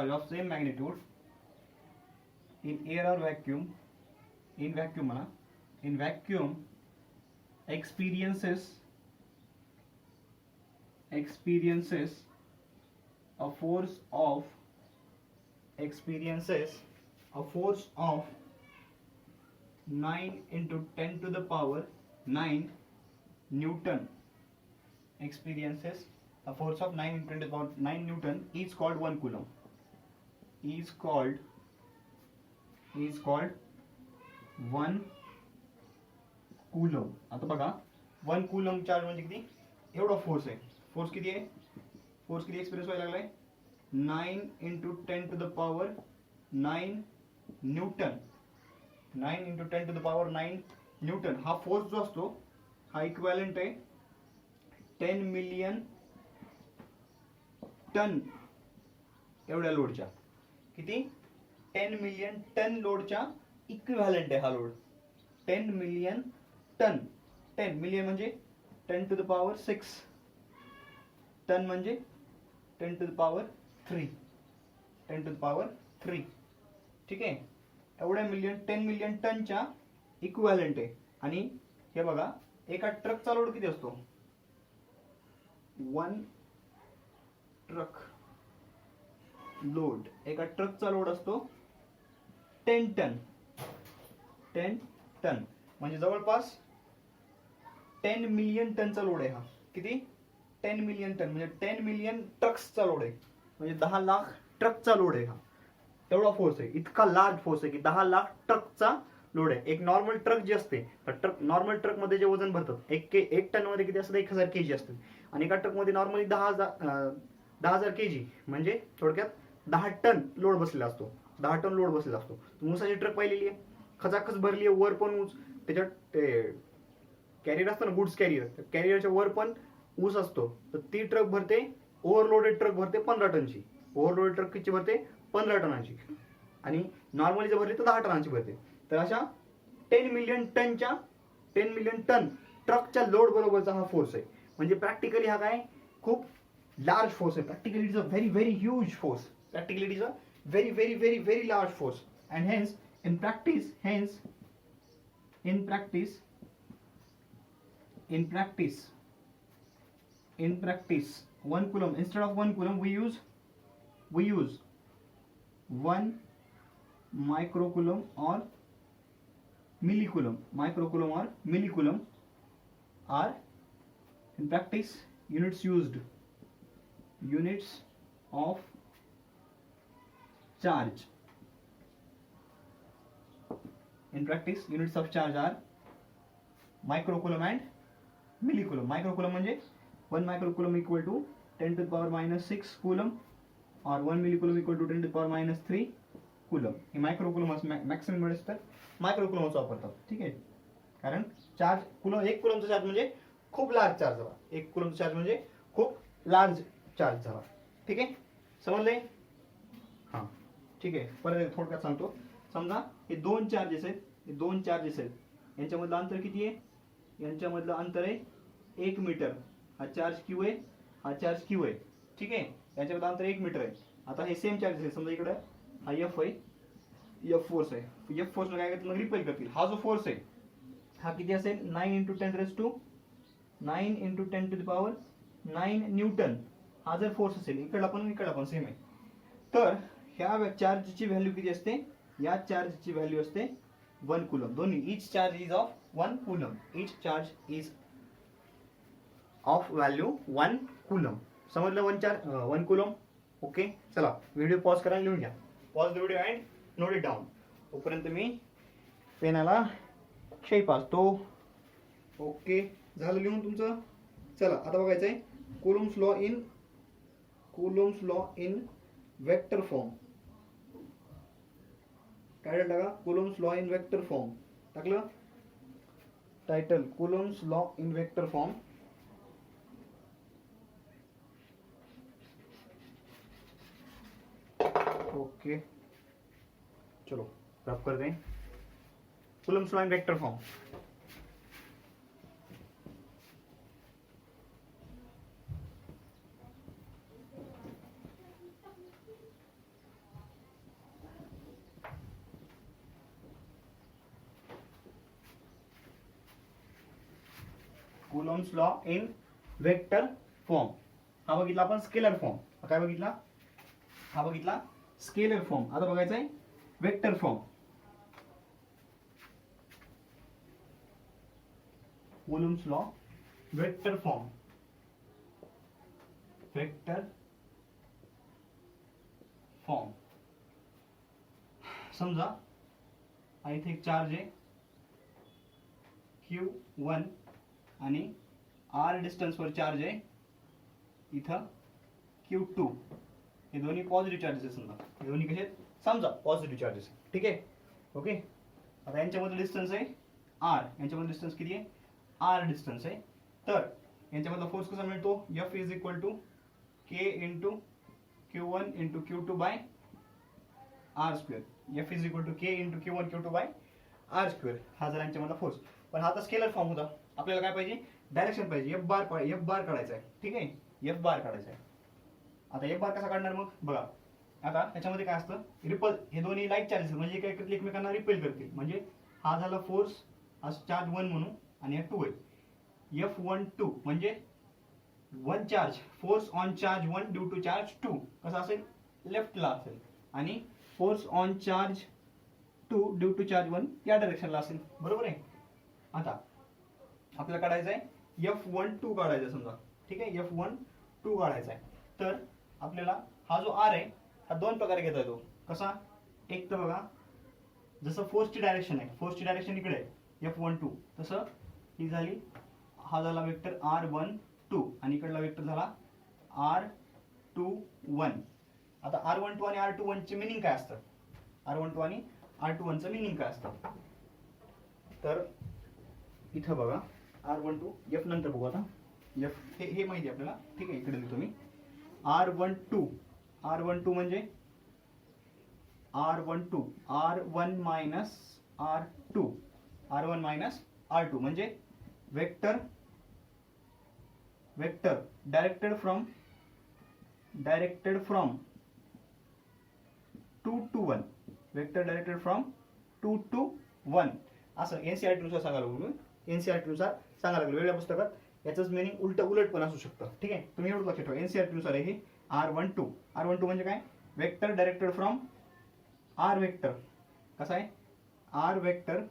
[SPEAKER 1] of same magnitude in air or vacuum, in vacuum म्हणा, in vacuum experiences a force of 9 into 10 to the power 9 Newton. Experiences a force of 9 into 10 to the power 9 Newton is called 1 coulomb. Is called 1 coulomb. आता बघा 1 coulomb charge म्हणजे किती, एवढा force आहे. Force किती आहे, force किती experience व्हायला लागलाय, 9 into 10 to the power 9 Newton. 9 into 10 to the power 9 Newton. हा फोर्स जो असतो हा इक्विव्हॅलंट आहे 10 मिलियन टन एवढ्या लोडच्या. किती, 10 मिलियन टन लोडच्या इक्विव्हॅलंट आहे हा लोड. 10 million ton. 10 मिलियन म्हणजे 10 to the power 6, टन म्हणजे 10 to the power 3, 10 to the power 3. ठीक आहे, एवढ्या 10 मिलियन टनच्या इक्विव्हॅलंट आहे. आणि हे बघा एका ट्रकचा लोड किती असतो, 1 ट्रक लोड, एका ट्रकचा लोड असतो 10 टन. 10 टन म्हणजे जवळपास 10 मिलियन टनचा लोड आहे हा. किती, 10 मिलियन टन म्हणजे 10 मिलियन ट्रक्सचा लोड आहे, म्हणजे 10 लाख ट्रकचा लोड आहे हा. तेवढा फोर्स आहे, इतका लार्ज फोर्स आहे की 10 लाख ट्रकचा लोड आहे. एक नॉर्मल ट्रक जे असते, नॉर्मल ट्रक मध्ये जे वजन भरतात एक टन मध्ये किती असतं, 1000 केजी असतं. आणि एका ट्रक मध्ये नॉर्मली 10,000 केजी म्हणजे थोडक्यात 10 टन लोड बसलेला असतो. 10 टन लोड बसलेला असतो. ऊसाची ट्रक पाहिलेली आहे, खचाखच भरली आहे, वर पण ऊस, त्याच्यात कॅरियर असतं ना, गुड्स कॅरियर, कॅरियरच्या वर पण ऊस असतो. तर ती ट्रक भरते, ओव्हरलोडेड ट्रक भरते 15 टनची. ओव्हरलोडेड ट्रक किती भरते, 15 टनाची. आणि नॉर्मली जर भरली तर 10 टनाची भरते. तर अशा 10 मिलियन टन ट्रकच्या लोड बरोबरचा हा फोर्स आहे. म्हणजे प्रॅक्टिकली हा काय खूप लार्ज फोर्स आहे. Practically it is a very very huge force. Practically it is a very very very very large force. And hence in practice 1 coulomb, instead of 1 coulomb we use 1 microcoulomb or millicoulomb. Microcoulomb or millicoulomb are in practice units used, units of charge. In practice units of charge are microcoulomb and millicoulomb. Microcoulomb म्हणजे 1 microcoulomb equal to 10 to the power minus 6 coulomb or 1 millicoulomb equal to 10 to the power minus 3 coulomb. हे मायक्रोकुलम maximum वेळेस तर मायक्रोकुलमच वापरतात. ठीक आहे, कारण charge एक कुलमचा charge म्हणजे खूप लार्ज चार्ज झाला. एक कुलमचा चार्ज म्हणजे खूप लार्ज चार्ज झाला. ठीक आहे, समजले? हां ठीक आहे, परत थोडक्यात सांगतो. समजा हे दोन चार्जेस आहेत, यांच्यामधलं अंतर किती आहे, यांच्यामधलं अंतर आहे 1 मीटर. हा चार्ज क्यू आहे, हा चार्ज क्यू आहे. ठीक आहे, याच्यामधलं अंतर 1 मीटर आहे. आता हे सेम चार्जेस आहे. समजा इकडे हा एफ आहे, एफ फोर्स आहे. एफ फोर्सला काय करतील, मग रिपेल करतील. हा जो फोर्स आहे हा किती असेल, 9 into 10 raised to 9 न्यूटन. हा जर फोर्स असेल, इकडला पण सेम आहे. तर ह्या चार्जची व्हॅल्यू किती असते, या चार्जची व्हॅल्यू असते 1 कुलम. दोन्ही each charge is of 1 coulomb. Each charge is of value 1 coulomb. समजलं? 1 कुलम. ओके, चला व्हिडिओ पॉज करा, लिहून घ्या. Pause the video and note it down. तोपर्यंत मी पेनाला क्षय पाजतो. ओके, झालं लिहून तुमचं. चला आता बघायचंय Coulomb's law in vector form. Title टाका, Coulomb's law in vector form. टाकलं title, Coulomb's law in vector form. Okay, चलो रब कर दें. Coulomb's law in vector form. Coulomb's law in vector form. हा बघितला आपण स्केलर फॉर्म. काय बघितला? हा बघितला स्केलर फॉर्म. आता बघायचा आहे vector form. Coulomb's law vector form. Vector form. समजा इथे एक चार्ज आहे Q1 आणि R डिस्टन्स वर चार्ज आहे इथं Q2. हे दोन्ही पॉझिटिव्ह चार्जेस आहे. समजा हे दोन्ही कसे समजा पॉझिटिव्ह चार्जेस. ठीक आहे. ओके. आता यांच्यामध्ये डिस्टन्स आहे R. यांच्यामध्ये डिस्टन्स किती आहे? R डिस्टन्स आहे. तर यांच्यामधला फोर्स कसा मिळतो? F is equal to K into Q1 into Q2 by R square. F is equal to K into Q1 Q2 by R square. हा जर यांच्यामधला फोर्स. पण हा आता स्केलर फॉर्म होता. आपल्याला काय पाहिजे? डायरेक्शन पाहिजे. F बार काढायचा आहे. ठीक आहे. F बार काढायचा आहे. आता F बार कसा काढणार मग बघा. आता याच्यामध्ये काय असतं? रिपल. हे दोन्ही लाईट चार्जेस म्हणजे काय करतील? एकमेकांना रिपेल करतील. म्हणजे हा झाला फोर्स चार्ज 1 म्हणून आणि हा 2 आहे. F12 म्हणजे 1 charge. Force on charge 1 due to charge 2 कसा असेल? लेफ्टला असेल. आणि force on charge 2 due to charge 1 या डायरेक्शनला असेल. बरोबर आहे. आता आपल्याला काढायचं आहे F12 काढायचा समजा. ठीक आहे. F12 काढायचा आहे. तर आपल्याला हा जो R आहे हा दोन प्रकारे घेता येतो. कसा? एक तर बघा जसं फोर्सची डायरेक्शन आहे. फोर्सची डायरेक्शन इकडे आहे F12. तसं ही झाली. हा झाला वेक्टर R12 आणि इकडला वेक्टर झाला R21. आता R12 आणि R21 चे मिनिंग काय असतं? R12 आणि R21 चं मिनिंग काय असतं? तर इथं बघा R12 F नंतर बघू. आता F हे माहिती आपल्याला. ठीक आहे. इकडे लिहितो मी R12 म्हणजे R12 R1 minus R2 R1 minus R2 म्हणजे vector directed from 2 to 1. Vector directed from 2 to 1 असं NCERT नुसार सांगायला लागलो. NCERT नुसार सांगायला लागलो. वेगळ्या पुस्तकात याचंच मिनिंग उलट पण असू शकतं. ठीक आहे. तुम्ही एवढं लक्षात ठेवा. NCERT नुसार आहे हे R12 म्हणजे काय? Vector directed from R vector. कसा आहे? R vector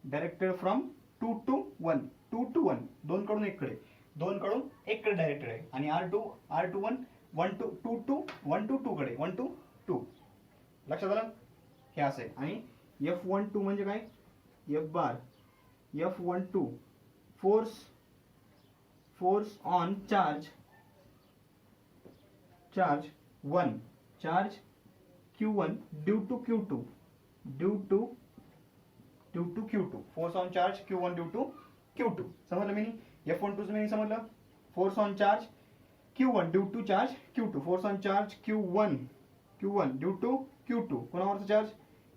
[SPEAKER 1] directed from 2 to 1. 2 to 1 दोन कडून एक कडे. दोन कडून एक कडे डायरेक्टेड आहे. आणि R21 1 to 2 to 1 to 2 कडे. 1 to 2. लक्षात आलं? हे असं आहे. आणि F12 म्हणजे काय? F bar. F12 force on charge 1 charge Q1 due to Q2 force on charge Q1 due to Q2. समजलं मिनिंग? F12 चं मिनिंग समजलं? Force on charge Q1 due to charge Q2. Force on charge Q1 due to Q2. कुणावरचा charge?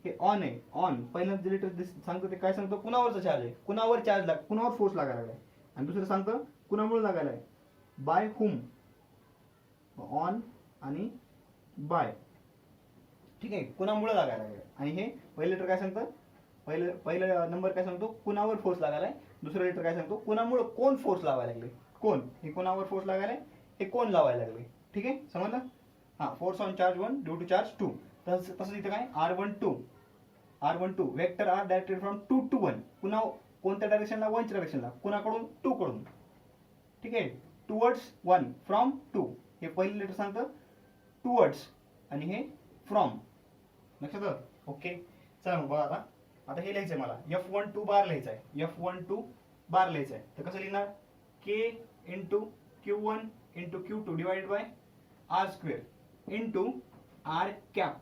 [SPEAKER 1] हे on आहे. On पहिलं जे letter सांगतो ते काय सांगतो? कुणावरचा चार्ज आहे. कुणावर फोर्स लागायला लागलाय. आणि दुसरं सांगतं कुणामुळे लागायला आहे. By whom. ऑन आणि बाय. ठीक आहे. कुणामुळे लागायला लागलाय. आणि हे पहिलं लेटर काय सांगतं? पहिलं नंबर काय सांगतो? कुणावर फोर्स लागायलाय. दुसरं लेटर काय सांगतो? कुणामुळे कोण फोर्स लावायला लागले. कोण. हे कुणावर फोर्स लागायलाय. हे कोण लावायला लागले. ठीक आहे. समजलं? हा. Force on charge 1 due to charge 2. तसंच इथं काय? R12 vector R directed from 2 to 1. कोणत्या डायरेक्शनला? 1 च्या डायरेक्शनला. कुणाकडून? 2 कडून. ठीक आहे. Towards 1 from 2. हे पहिलं लेटर सांगतं टुवर्ड्स आणि हे फ्रॉम. लक्षात आलं? ओके. चला मग बघा आता हे लिहायचंय मला. F12 बार लिहायचं आहे. F12 बार लिहायचं आहे. तर कसं लिहिणार? K into Q1 into Q2 divided by R square into R cap.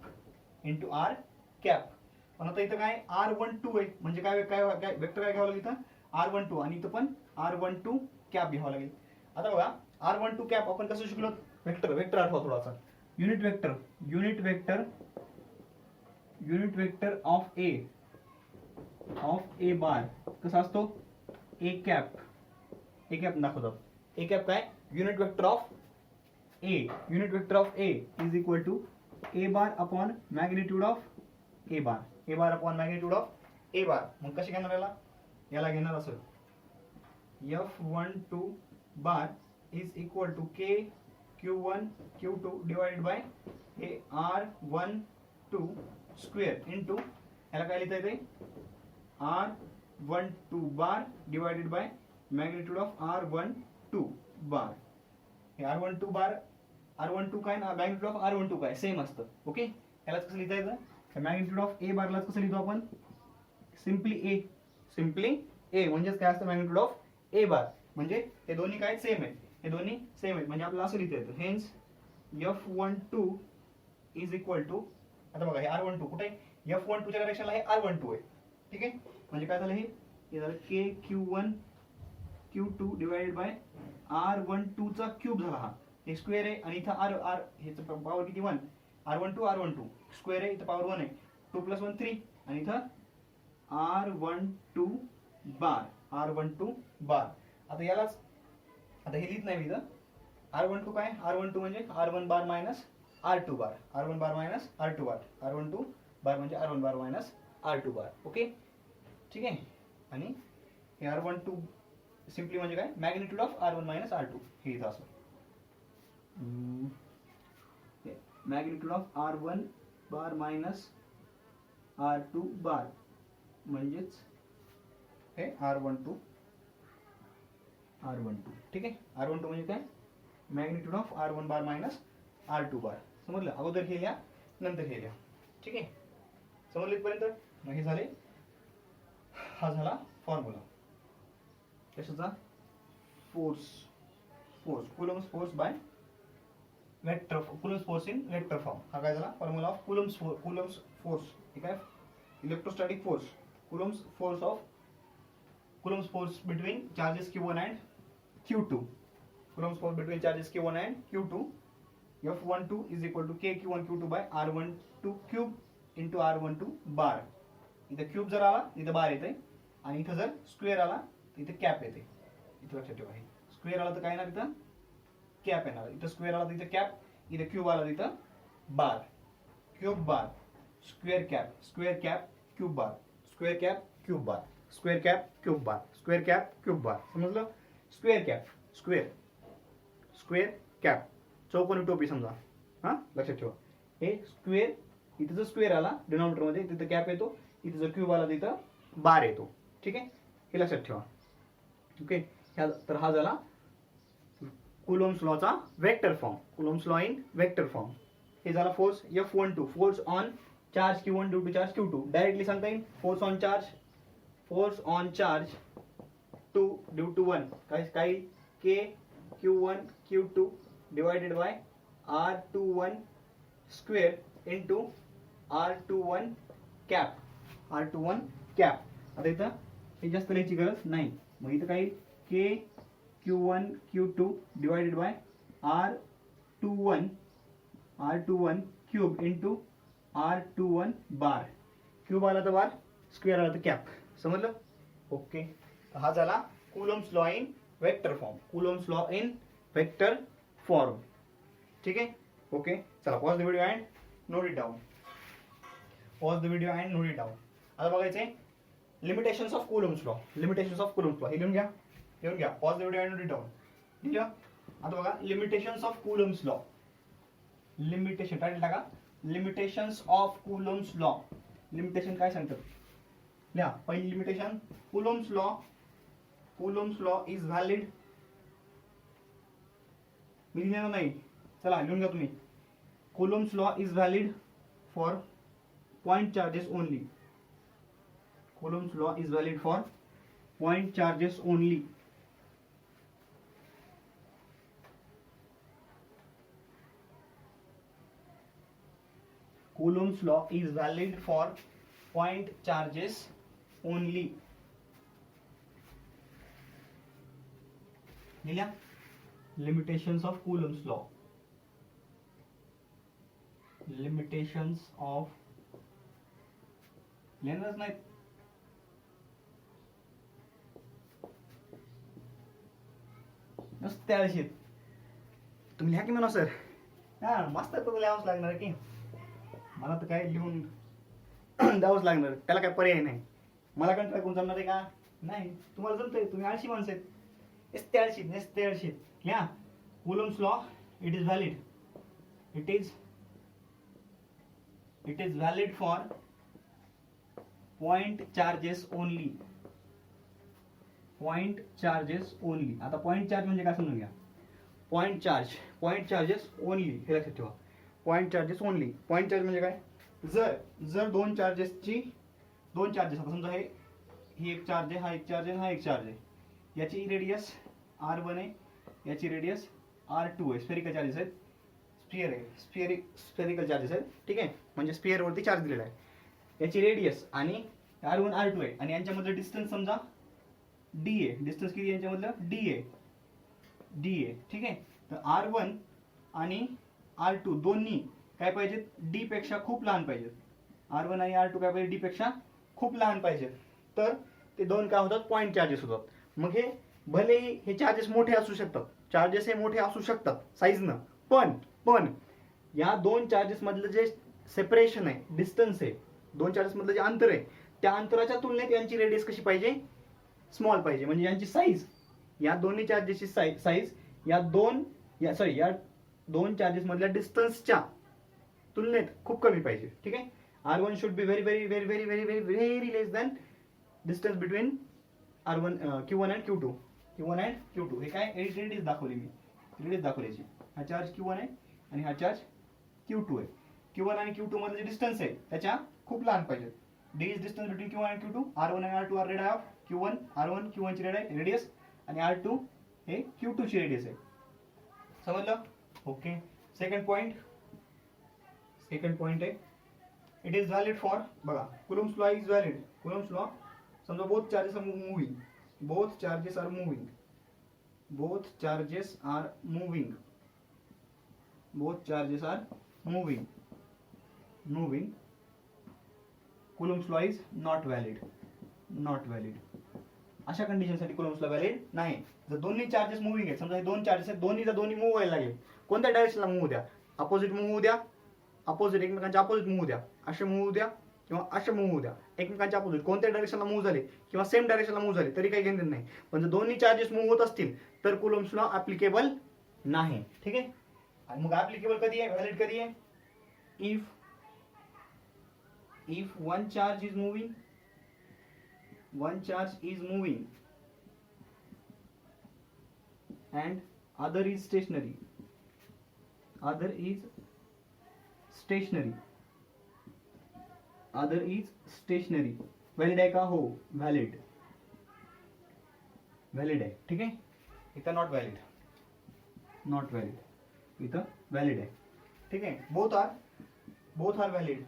[SPEAKER 1] पण आता इथं काय? R12 आहे म्हणजे काय वेक्टर काय घ्यावं लागेल इथं? R12 आणि इथं पण R12 कॅप घ्यावं लागेल. आता बघा R12 कॅप आपण कसं शिकलो? वेक्टर आठवा थोडासा. Unit vector of A bar कसा असतो? ए कॅप दाखवतात. ए कॅप काय? Unit vector of A is equal to A bar upon magnitude of A bar. मग कशी घेणार याला घेणार असं F12 bar is equal to K Q1 Q2 divided by हे R12 स्क्वेअर इंटू ह्याला काय लिहिता येते R12 bar divided by magnitude of R12 बार. हे R12 बार R12 काय ना मॅग्निट्यूड ऑफ R12 काय सेम असतं. ओके, ह्यालाच कसं लिहिता येतं मॅग्निट्यूड ऑफ ए बारलाच कसं लिहितो आपण सिम्पली ए म्हणजेच काय असतं मॅग्निट्यूड ऑफ ए बार म्हणजे हे दोन्ही काय सेम आहेत. हे दोन्ही सेम आहेत म्हणजे आपल्याला असं लिहिता येतं hence F12 is equal to आता बघा हे R12 कुठे आहे F12 च्या डायरेक्शनला हे R12 आहे. ठीक आहे म्हणजे काय झालं हे झालं K Q1 Q2 divided bye R12 चा क्यूब झाला हा हे स्क्वेअर आहे आणि इथं R हेच पॉवर किती 1 R12 स्क्वेअर आहे इथं पॉवर 1 आहे 2 + 1 3 आणि इथं R12 बार. आता यालाच आता हे लिहित नाही मी इथं R12 काय R12 म्हणजे R1 बार मायनस R2 बार R1 बार मायनस R2 बार R12 बार म्हणजे R1 बार मायनस R2 बार. ओके ठीक आहे आणि हे R12 सिम्पली म्हणजे काय magnitude of R1 minus R2 हे इथं असं magnitude of R1 bar minus R2 बार म्हणजेच हे R12 ठीक आहे R12 म्हणजे काय magnitude of R1 bar minus R2 बार. समजलं अगोदर हे लिहा नंतर हे लिहा. ठीक आहे समजलं इथपर्यंत. मग हे झाले हा झाला फॉर्म्युला कशाचा force Coulomb's force by vector Coulomb's force in vector form. हा काय झाला फॉर्म्युला ऑफ कुलम्स फोर्स हे काय electrostatic force Coulomb's force between charges Q1 and Q2 Coulomb's force between charges Q1 and Q2 F12 is equal to K Q1 Q2 by R12 cube into R12 bar. इथं cube जर आला इथं बार येते आणि इथं जर स्क्वेअर आला तर इथं कॅप येते. इथं लक्षात ठेवा स्क्वेअर आला तर काय येणार इथं कॅप येणार. इथं स्क्वेअर आला तर इथं कॅप इथं क्यूब आला तर इथं बार क्यूब बार स्क्वेअर कॅप क्यूब बार स्क्वेअर कॅप क्यूब बार स्क्वेअर कॅप क्यूब बार स्क्वेअर कॅप क्यूब बार. समजलं स्क्वेअर कॅप स्क्वेअर कॅप चौकोनी टोपी समजा हा लक्षात ठेवा हे स्क्वेअर इथं जर स्क्वेअर आला डिनॉमिनेटर मध्ये तिथं कॅप येतो इथं जर क्यूब आला तिथं बार येतो. ठीक आहे हे लक्षात ठेवा. ओके तर हा झाला कुलोम्स लॉचा vector form Coulomb's law in vector form. हे झाला force F12 force on charge Q1 due to charge Q2 directly सांगता येईल force on charge 2 due to 1 काय K Q1 Q2 divided by R21 square into R21 cap आता इथं हे जास्त लिहायची गरज नाही. मग इथं काही K Q1 Q2 divided by R21 cube into R21 bar cube आला तर बार स्क्वेअर आला तर कॅप. समजलं ओके हा झाला कुलोम्स लॉ इन वेक्टर फॉर्म. ठीक आहे ओके चला pause the video and note it down. आता बघायचे लिमिटेशन्स ऑफ कुलोम्स लॉ हे लिहून घ्या pause the video and note it down. लिहिलं आता बघा लिमिटेशन्स ऑफ कुलोम्स लॉ टायटल टाका लिमिटेशन्स ऑफ कुलोम्स लॉ. लिमिटेशन काय सांगतात लिहा पहिली लिमिटेशन कुलोम्स लॉ इज व्हॅलिड. मी लिहिणार नाही चला लिहून घ्या तुम्ही. कुलोम्स law is valid for point charges only. Coulomb's law is valid for point charges only. Coulomb's law is valid for point charges only. लिहिल्या limitations of Coulomb's law. Limitations of लिहिणारच नाहीत. नुसते आळशीत तुम्ही लिहा की म्हणा सर. हा मस्त तर लिहावंच लागणार की मला तर काय लिहून द्यावंच लागणार त्याला काय पर्याय नाही. मला कंटाळा कोण जमणार आहे का नाही तुम्हाला जमतंय तुम्ही आळशी माणसं आहेत. estealship लिहा. Coulomb's law, it is valid. It is valid for point charges only. Point charges only. आता point charge म्हणजे काय समजून घ्या. Point charges only हे लक्षात ठेवा. Point charges only. Point charge म्हणजे काय? जर दोन चार्जेस आता समजा ही एक चार्ज आहे, हा एक चार्ज आहे, हा एक चार्ज आहे. याची रेडियस R1 आहे, याची रेडियस R2 आहे. स्फेरिकल चार्जेस आहेत. स्फिअर आहे, स्फेरिकल चार्जेस आहेत. ठीक आहे, म्हणजे स्फिअर वरती चार्ज दिलेला आहे. याची रेडियस आणि R1 R2 आहे आणि यांच्यामधलं डिस्टन्स समजा D आहे. डिस्टन्स किती यांच्यामधलं? D आहे. ठीक आहे, तर R1 आणि R2 दोन्ही काय पाहिजेत? D पेक्षा खूप लहान पाहिजेत. R1 आणि R2 काय पाहिजे? D पेक्षा खूप लहान पाहिजेत. तर ते दोन काय होतात? पॉइंट चार्जेस होतात. मग हे भलेही हे चार्जेस मोठे असू शकतात, साईजनं, पण या दोन चार्जेस मधलं जे सेपरेशन आहे, डिस्टन्स आहे, दोन चार्जेस मधलं जे अंतर आहे, त्या अंतराच्या तुलनेत यांची रेडियस कशी पाहिजे? स्मॉल पाहिजे. म्हणजे यांची साईज, या दोन्ही चार्जेसची साईज या दोन चार्जेस मधल्या डिस्टन्सच्या तुलनेत खूप कमी पाहिजे. ठीक आहे, R1 should be very less than distance between Q1 and Q2. हे काय रेडियस दाखवली मी, रेडियस दाखवल्याची. हा चार्ज Q1 आहे आणि हा चार्ज Q2 आहे. Q1 आणि Q2 मधले जे डिस्टन्स आहे त्याच्या खूप लहान पाहिजे. D is distance between Q1 आणि Q2. R1 आणि R2 R radius of Q1. R1 Q1 ची रेडियस आणि R2 हे Q2 ची रेडियस आहे. समजलं? ओके. सेकंड पॉइंट आहे, इट इज व्हॅलिड फॉर, बघा, Coulomb's law is valid. Coulomb's law समजा both charges are moving. Coulomb's law is not valid. अशा कंडिशनसाठी Coulomb's law व्हॅलिड नाही. जर दोन्ही चार्जेस मुव्हिंग आहेत, समजा हे दोन चार्जेस आहेत, दोन्ही मूव्ह व्हायला लागले, कोणत्या डायरेक्शनला मूव्ह द्या? अपोजिट मूव्ह होऊ द्या, एकमेकांच्या अपोजिट मूव्ह द्या, असे मूव्ह द्या किंवा असे मूव्ह द्या, एकमेकांच्या अपोजिट कोणत्या डायरेक्शनला मूव्ह झाले किंवा सेम डायरेक्शनला मूव्ह झाले तरी काही घेणं नाही. पण जर दोन्ही चार्जेस मूव्ह होत असतील तर Coulomb's law ऍप्लिकेबल नाही. ठीक आहे, आणि मग ऍप्लिकेबल कधी आहे, व्हॅलिड कधी आहे? if one charge is moving and other is stationary. Valid आहे का? हो, व्हॅलिड आहे. ठीक आहे, इथं नॉट व्हॅलिड, इथं व्हॅलिड आहे. ठीक आहे, both are valid.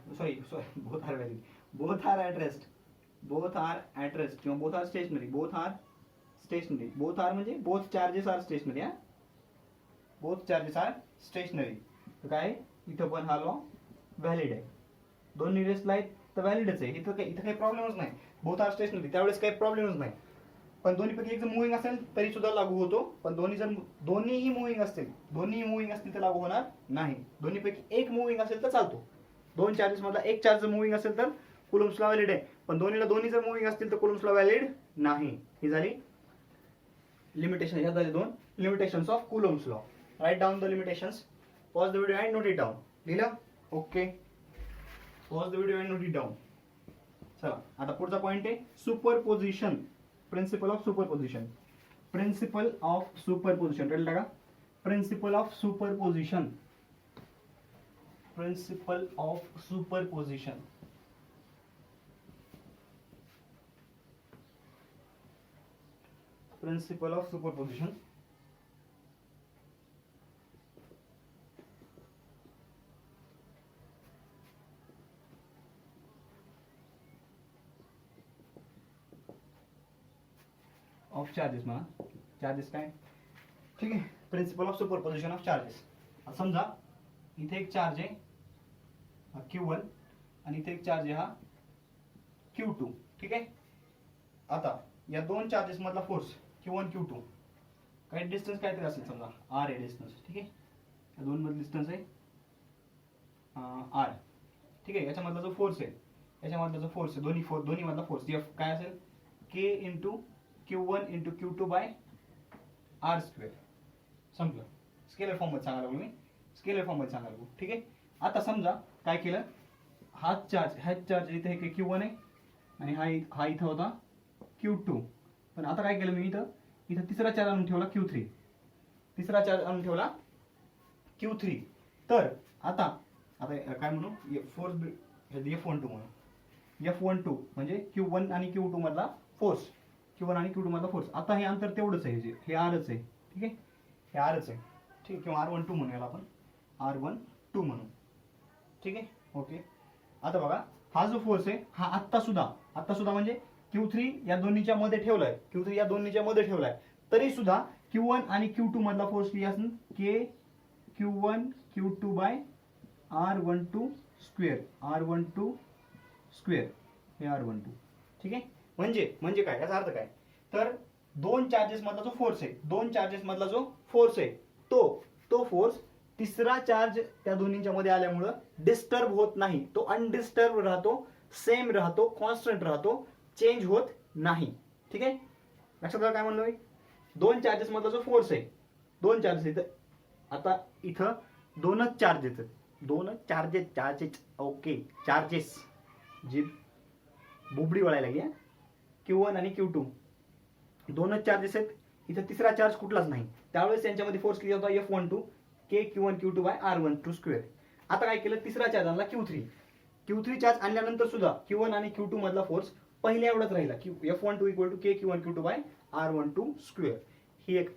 [SPEAKER 1] Both are at rest किंवा both are stationary. both are म्हणजे both charges are stationary. तर काय इथं पण हा लॉ व्हॅलिड आहे. दोन्ही रेस्टला आहेत तर व्हॅलिडच आहे. इथं काही प्रॉब्लेमच नाही. बोथ आर स्टेशनरी, त्यावेळेस काही प्रॉब्लेमच नाही. पण दोन्हीपैकी एक जर मुव्हिंग असेल तरी सुद्धा लागू होतो. पण दोन्हीही मुव्हिंग असतील तर लागू होणार नाही. दोन्हीपैकी एक मुव्हिंग असेल तर चालतो. दोन चार्जेस मधला एक चार्ज जर मुव्हिंग असेल तर Coulomb's law व्हॅलिड आहे. पण दोन्ही जर मुव्हिंग असतील तर Coulomb's law व्हॅलिड नाही. ही झाली लिमिटेशन. ह्या झाली दोन limitations of Coulomb's law. Write down the limitations. Pause the video and note it down. लिहिलं? Okay, pause the video and note it down. चला, आता पुढचा पॉइंट आहे superposition. Principle of superposition. Red टाका. Principle of superposition. Of charges म्हणा. Charges काय? ठीक आहे, principle of superposition of charges. समजा इथे एक चार्ज आहे Q1 आणि इथे एक चार्ज आहे हा Q2. ठीक आहे, आता या दोन चार्जेस मधला फोर्स Q1 Q2 काही डिस्टन्स काहीतरी असेल, समजा R आहे डिस्टन्स. ठीक आहे, या दोन मधला डिस्टन्स आहे R. ठीक आहे, याच्यामधला जो फोर्स आहे दोन्ही मधला फोर्स F काय असेल? K into Q1 into Q2 by R square. संपलं. स्केलर फॉर्म मध्ये सांगायला लागलो मी, स्केलर फॉर्म मध्ये सांगायला लागलो. ठीक आहे. आता समजा काय केलं, हाच चार्ज इथे हे Q1 आहे आणि हा इथं होता Q2. पण आता काय केलं मी, इथं तिसरा चार्ज आणून ठेवला Q3. तिसरा चार्ज आणून ठेवला Q3. तर आता काय म्हणू, फोर्स F12 म्हणू. F12 म्हणजे Q1 आणि Q2 मधला फोर्स. Q1 आणि Q2 मधला फोर्स. आता हे अंतर तेवढंच आहे, हे Rच आहे. ठीक आहे, हे Rच आहे. ठीक आहे, किंवा R12 म्हणूया आपण, R12 म्हणू. ठीक आहे, ओके. आता बघा, हा जो फोर्स आहे हा आत्ता सुद्धा म्हणजे Q3 या दोन्हीच्या मध्ये ठेवलाय. तरी सुद्धा Q1 आणि Q2 मधला फोर्स किती असेल, K Q1 Q2 by R12 square, हे R12. ठीक आहे. म्हणजे काय, याचा अर्थ काय, तर दोन चार्जेस मधला जो फोर्स आहे तो फोर्स तिसरा चार्ज त्या दोन्हीच्या मध्ये आल्यामुळं डिस्टर्ब होत नाही. तो अनडिस्टर्ब राहतो, सेम राहतो, कॉन्स्टंट राहतो, चेंज होत नाही. ठीक आहे, लक्षात आलं काय म्हणलोय. दोन चार्जेस मधला जो फोर्स आहे, दोन चार्जेस आता इथं दोनच चार्जेस ओके, चार्जेस जी बुबडी वळायला लागली. Q1 आणि Q2 दोनच चार्जेस आहेत. इथं तिसरा चार्ज कुठलाच नाही, त्यावेळेस त्यांच्यामध्ये फोर्स किती होता, F12 K Q1 Q2 by R12 square. आता काय केलं, तिसरा चार्ज आणला Q3 चार्ज आणल्यानंतर सुद्धा Q1 आणि Q2 मधला फोर्स पहिल्या एवढाच राहिला, F12 equal to K Q1 Q2 by R12 square. ही एक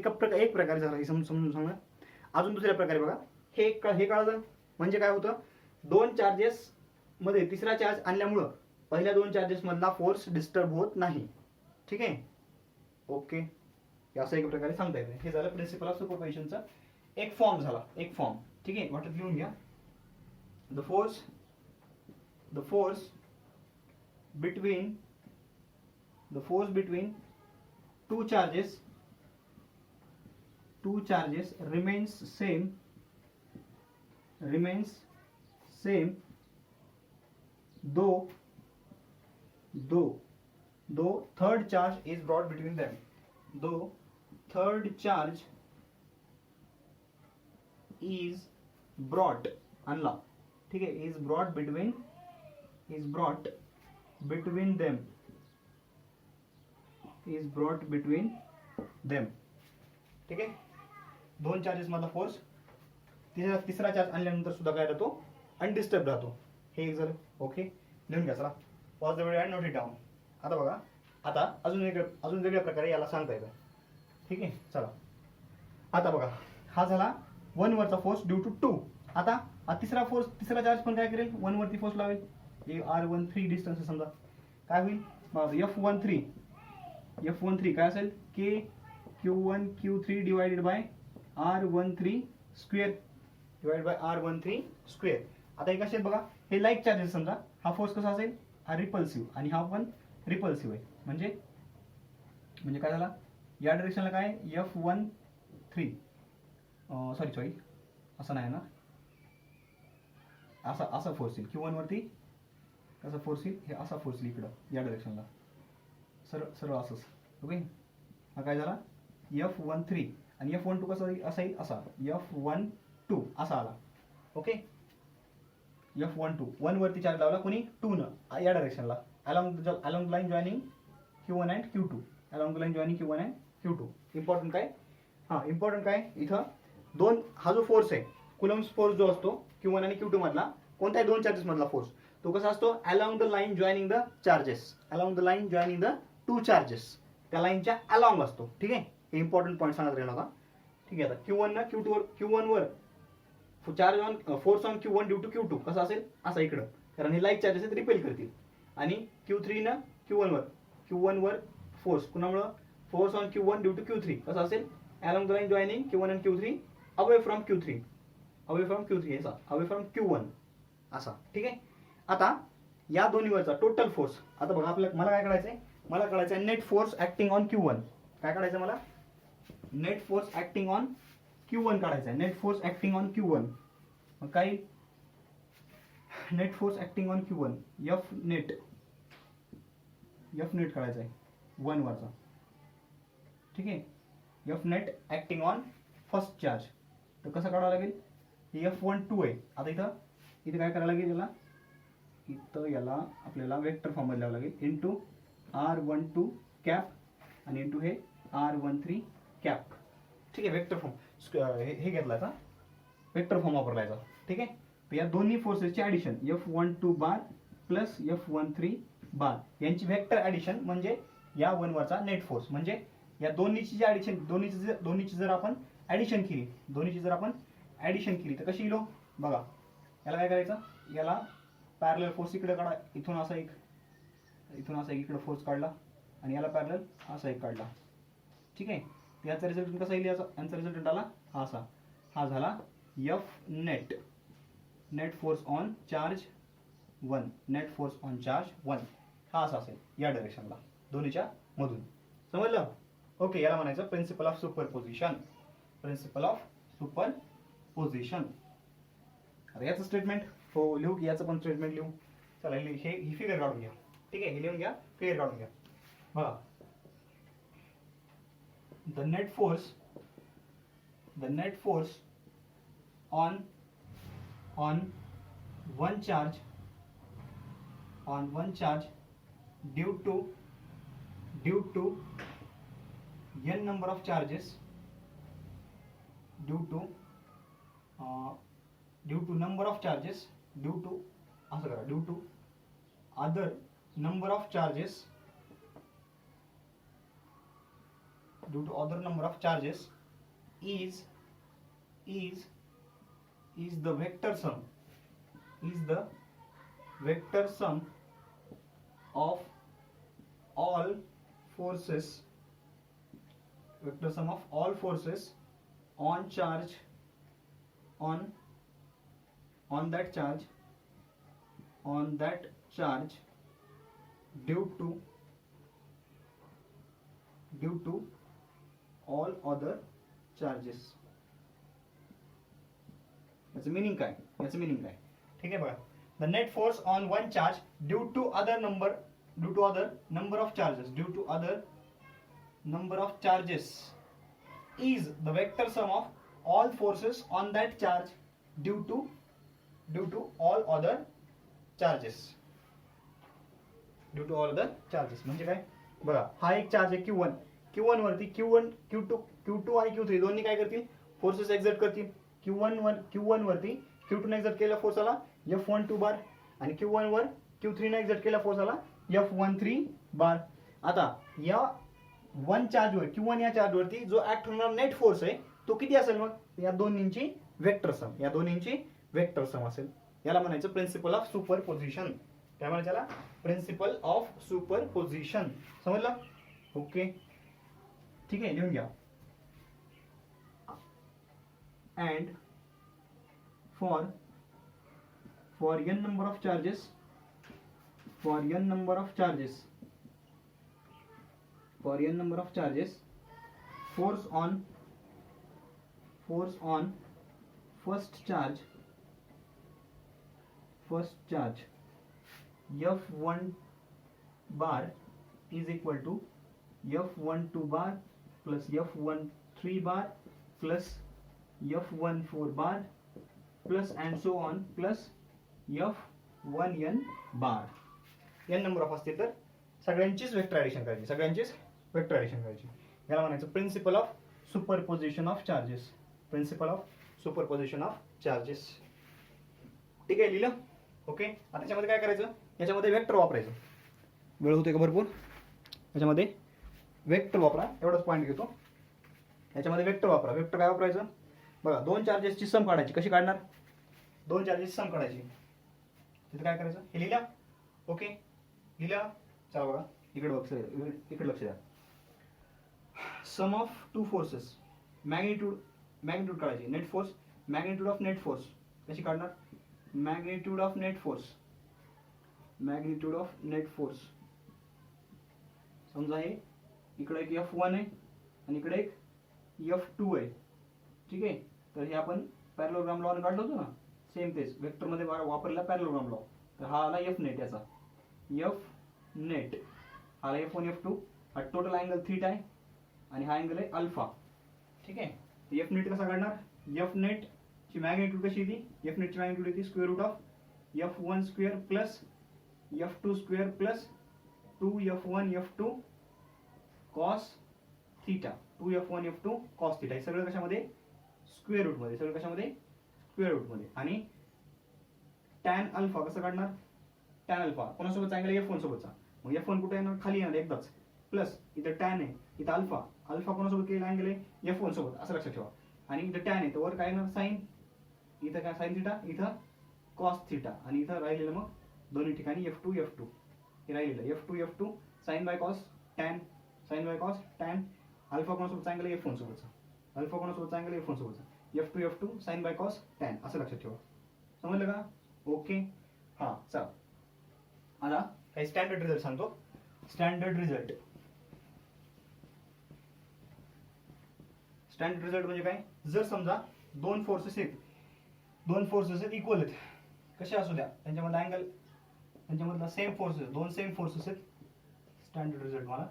[SPEAKER 1] प्रकारे झाला, हे समजून सांगा. अजून दुसऱ्या प्रकारे बघा, हे कळलं म्हणजे काय होतं, दोन चार्जेस मध्ये तिसरा चार्ज आणल्यामुळं पहिल्या दोन चार्जेस मधला फोर्स डिस्टर्ब होत नाही. ठीक आहे, ओके. असं एक प्रकारे सांगता येतं. हे झालं प्रिन्सिपल ऑफ सुपरपोजिशनचा एक फॉर्म झाला, एक फॉर्म. ठीक आहे, वाटत लिहून घ्या. The force between two charges remains same though third charge is brought between them. Though third charge is brought आणला. ठीक आहे, is brought between them. ठीक आहे, दोन चार्जेस मधला फोर्स तिसरा चार्ज आणल्यानंतर सुद्धा काय राहतो, अनडिस्टर्ब राहतो. हे एक झालं. ओके, लिहून घ्या. चला, pause the video and note it down. आता बघा, आता अजून वेगळ्या प्रकारे याला सांगता येतं. ठीक आहे, चला. आता बघा, हा झाला 1 वरचा फोर्स ड्यू टू 2. आता तिसरा चार्ज पण काय करेल, 1 वरती फोर्स लावेल. R13 डिस्टन्स समजा, काय होईल, F13 काय असेल, K Q1 Q3 divided by R13 square. आता एक असेल बघा, हे लाईक चार्जेस समजा, हा फोर्स कसा असेल, हा रिपल्सिव्ह आणि हा पण रिपल्सिव्ह आहे. म्हणजे काय झाला, या डायरेक्शनला काय F13 सॉरी असं नाही ना, असा फोर्स येईल Q1 वरती. कसा फोर्स येईल, हे असा फोर्स येईल इकडं या डायरेक्शनला, सरळ असंच. ओके, हा काय झाला F13 आणि F12 कसा असा येईल, असा F12 असा आला. ओके, F12 1 वरती चार्ज लावला कोणी, 2 न या डायरेक्शनला, along line joining Q1 and Q2, important काय, इथं हा जो फोर्स आहे, कुलम्स फोर्स जो असतो Q1 आणि Q2 मधला, कोणत्याही दोन चार्जेस मधला फोर्स, तो कसा असतो, along the line joining the two charges, त्या लाईनच्या अलॉंग असतो. ठीक आहे, हे इम्पॉर्टंट पॉईंट सांगत राहिला होता. ठीक आहे, आता Q1 वर charge on force on Q1 due to Q2 कसा असेल, असा इकडं, कारण हे लाईक चार्जेस रिपेल करतील. आणि Q3 न Q1 वर फोर्स कुणामुळं, force on Q1 due to Q3 कसा असेल, along the line joining Q1 and Q3 away from Q1 असा. ठीक आहे, आता या दोन्हीवरचा टोटल फोर्स, आता बघा मला काय करायचंय, net force acting on Q1. काय काढायचं मला, net force acting on Q1 काढायचा. Net force acting on Q1 मग काय, net force acting on Q1 F net काढायचा आहे 1 वरचा. ठीक आहे, F net acting on first charge. तर कसं काढावं लागेल, F12 आहे. आता इथे काय करायला लागेल, याला आपल्याला वेक्टर फॉर्म मध्ये लिहावं लागेल, इंटू R12 कॅप आणि इंटू हे R13 कॅप. ठीक आहे, वेक्टर फॉर्म हे घेतला आता, वेक्टर फॉर्म वापरला याचा. ठीक आहे, तर या दोन्ही फोर्सेसची ऍडिशन F12 बार प्लस F13 बार यांची वेक्टर ऍडिशन म्हणजे या वन वरचा नेट फोर्स. म्हणजे या दोन्हीची जी ऍडिशन, दोन्हीची जर आपण ऍडिशन केली तर कशी येईल बघा. याला काय करायचं, याला पॅरलल फोर्स इकडे काढा, इथून असा एक इकडे फोर्स काढला आणि याला पॅरलल असा एक काढला. ठीक आहे, याचा रिझल्ट कसा येईल, यांचा रिझल्ट आला असा. हा झाला F net force on charge 1, net force on charge 1 हा असा असेल या डायरेक्शनला, दोन्हीच्या मधून. समजलं? ओके, याला म्हणायचं principle of superposition. Principle of superposition. आता याचं स्टेटमेंट हो लिहू की याचं पण स्टेटमेंट लिहू. चला ही फिगर काढून घ्या. ठीक आहे, हे लिहून घ्या, फिगर काढून घ्या. बघा, the net force on one charge due to n number of charges, due to number of charges, due to other number of charges, is the vector sum of all forces on charge on that charge due to all other charges. याचं meaning काय? ठीक आहे बघा, the net force on one charge due to other number of charges is the vector sum of all forces on that charge due to all other charges. म्हणजे काय बघा, हा एक चार्ज आहे Q1 वरती Q1 Q2 आणि Q3 दोन्ही काय करतील, फोर्सेस एक्झर्ट करतील. Q1 वरती Q2 ने एक्झर्ट केलेल्या फोर्सला F12 बार आणि Q1 वर Q3 ने एक्झर्ट केलेल्या फोर्सला F13 बार. आता या वन चार्ज वर Q1 या चार्ज वरती जो ऍक्ट होणारा नेट फोर्स आहे तो किती असेल, मग या दोन्हींची वेक्टर सम असेल. याला म्हणायचं प्रिन्सिपल ऑफ सुपरपोजिशन. काय म्हणायचं याला, प्रिन्सिपल ऑफ सुपरपोजिशन. समजलं? ओके, ठीक आहे, लिहून घ्या. And for n number of charges, force on first charge F1 bar is equal to F12 bar plus F13 bar plus F14 bar plus and so on plus F1n bar. n number of असतील तर सगळ्यांचीच vector addition करायची. याला म्हणायचं principle of superposition of charges. ठीक आहे, लिहिलं? Okay, आता याच्यामध्ये काय करायचं, याच्यामध्ये वेक्टर वापरायचं. वेळ होते का भरपूर? याच्यामध्ये वेक्टर वापरा, एवढंच पॉईंट घेतो. याच्यामध्ये वेक्टर वापरा. वेक्टर काय वापरायचं बघा, दोन चार्जेसची सम काढायची. कशी काढणार, दोन चार्जेसची सम काढायची. तिथे काय करायचं, हे लिहिलं? ओके, लिहिलं? चला बघा, इकडे लक्ष द्या. सम ऑफ टू फोर्सेस, मॅग्निट्यूड काढायची. Net force, magnitude of net force कशी काढणार, मॅग्निट्यूड ऑफ नेट फोर्स. समजा हे इकडे एक F1 आहे आणि इकडे एक F2 आहे. ठीक आहे, तर हे आपण पॅरलोग्राम लॉ काढलं होतं ना, सेम तेच वेक्टर मध्ये वापरला पॅरलोग्राम लॉ. तर हा आला F नेट, याचा F नेट आला F1 F2. हा टोटल अँगल थीटा आहे आणि हा अँगल आहे अल्फा. ठीक आहे. एफ नेट कसा काढणार, एफ नेट ची मॅग्निट्यूड कशी येते, एफ नेट ची मॅग्निट्यूड येते square root of f1 square plus f2 square plus 2f1 f2 cos theta, 2f1 f2 cos theta. हे सगळं कशामध्ये, स्क्वेअर रूट मध्ये, सगळं कशामध्ये, स्क्वेअर रूट मध्ये. आणि टॅन अल्फा कसं काढणार, टॅन अल्फा कोणासोबतचा अँगल f1 सोबतचा, मग f1 कुठे येणार, खाली येणार एकदाच, प्लस इथं टॅन आहे, इथं अल्फा, अल्फा कोणासोबत केलेला अँगल आहे f1 सोबत, असं लक्षात ठेवा. आणि इथं टॅन आहे तर वर काय येणार साइन, इथं काय साइन थिटा, इथं कॉस थिटा. आणि इथं राहिलेलं मग दोन्ही ठिकाणी f2 f2 हे राहिलेलं f2 f2 sine by cos tan, sine by cos tan. Alpha कोणासोबत अँगल आहे f1 सोबतचा, अल्फा कोणासोबत अँगल आहे f1 सोबतचा, f2 f2 sine by cos tan, असं लक्षात ठेवा. समजलं का, ओके. हा चला आता काही स्टँडर्ड रिझल्ट सांगतो. स्टँडर्ड रिझल्ट, स्टँडर्ड रिझल्ट म्हणजे काय, जर समजा दोन फोर्सेस आहेत इक्वल आहेत, कसे असू द्या, त्यांच्यामधला अँगल, त्यांच्यामधला सेम फोर्सेस, दोन सेम फोर्सेस आहेत. स्टँडर्ड रिझल्ट मला,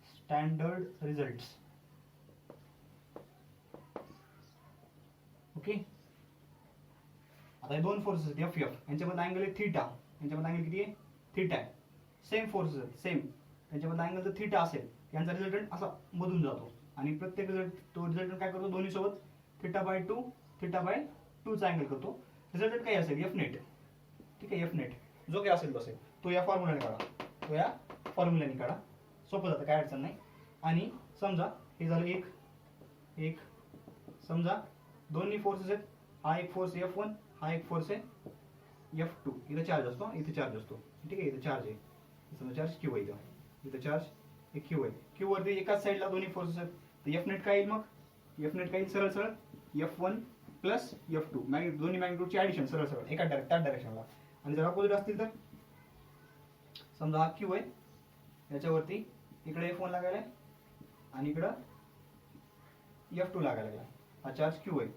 [SPEAKER 1] स्टँडर्ड रिझल्ट, ओके. आता हे दोन फोर्सेस आहेत एफ एफ, यांच्यामधला अँगल आहे थीटा, यांच्यामधला अँगल किती आहे, थीटा आहे. सेम फोर्सेस आहेत, सेम, त्यांच्यामधला अँगल जर थीटा असेल, यांचा रिझल्टंट असा मधून जातो. आणि प्रत्येक तो रिझल्टंट काय करतो, दोन्ही सोबत थीटा बाय टू चा अँगल करतो. रिझल्टंट काय असेल, एफ नेट, ठीक आहे, एफ नेट जो काही असेल तो असेल, तो या फॉर्म्युलाने काढा, तो या फॉर्म्युलाने काढा, सोपं जातं, काय अडचण नाही. आणि समजा हे झालं एक समजा दोन्ही फोर्सेस आहेत, हा एक फोर्स F1, हा एक फोर्स आहे F2. इथं चार्ज असतो, इथे चार्ज असतो, ठीक आहे, इथं चार्ज आहे, समजा चार्ज Q आहे, इथं चार्ज हे Q आहे. Q वरती एकाच साईडला दोन्ही फोर्सेस आहेत, तर F नेट काय येईल, मग F नेट काय येईल, सरळ सरळ F1 प्लस F2, दोन्ही मॅग्निट्यूडची ऍडिशन सरळ सरळ एका त्याच डायरेक्शनला. आणि जर अपोजिट असतील तर समजा हा Q आहे, याच्यावरती इकडे F1 लागायला आहे आणि इकडं F2 लागायला लागला, हा चार्ज Q आहे.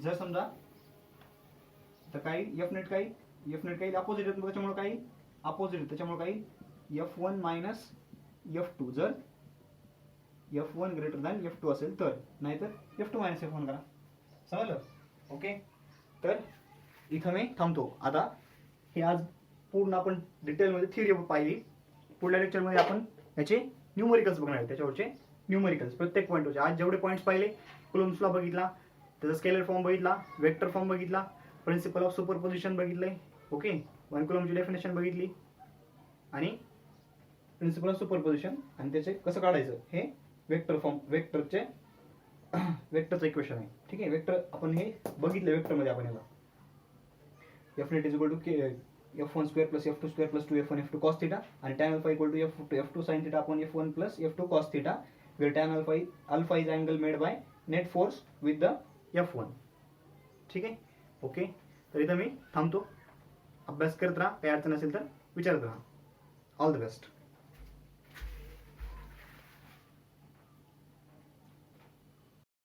[SPEAKER 1] जर समजा तर काही एफ नेट काही अपोजिट आहे, त्याच्यामुळे काही अपोजिट, त्याच्यामुळे काही F1 मायनस F2, जर F1 ग्रेटर दॅन F2 असेल तर, नाहीतर F2 मायनस F1 करा. समजलं, ओके. तर इथं मी थांबतो. आता हे आज पूर्ण आपण डिटेलमध्ये थिअरी पाहिली. पुढल्या लेक्चरमध्ये आपण याचे न्यूमरिकल्स बघणार आहे, त्याच्यावरचे न्यूमरिकल्स प्रत्येक पॉईंटवरचे. आज जेवढे पॉईंट्स पाहिले, कुलम्स लॉ बघितला, त्याचा स्केलर फॉर्म बघितला, वेक्टर फॉर्म बघितला, प्रिन्सिपल ऑफ सुपरपोजिशन बघितलंय, ओके, वन कुलमची डेफिनेशन बघितली, आणि प्रिन्सिपल ऑफ सुपरपोजिशन आणि त्याचे कसं काढायचं हे वेक्टर फॉर्म, वेक्टरचं इक्वेशन आहे, ठीक आहे. वेक्टर आपण हे बघितलं, वेक्टरमध्ये आपण याला F net is equal to F1 square plus F2 square plus 2F1 F2 cos theta, आणि tan alpha equal to F2 sin theta upon F1 plus F2 cos theta, where tan alpha is angle made by net force with the F1, ठीक आहे, okay. तर इथं मी थांबतो. अभ्यास करत राहा, काही अडचण असेल तर विचारत राहा. All the best.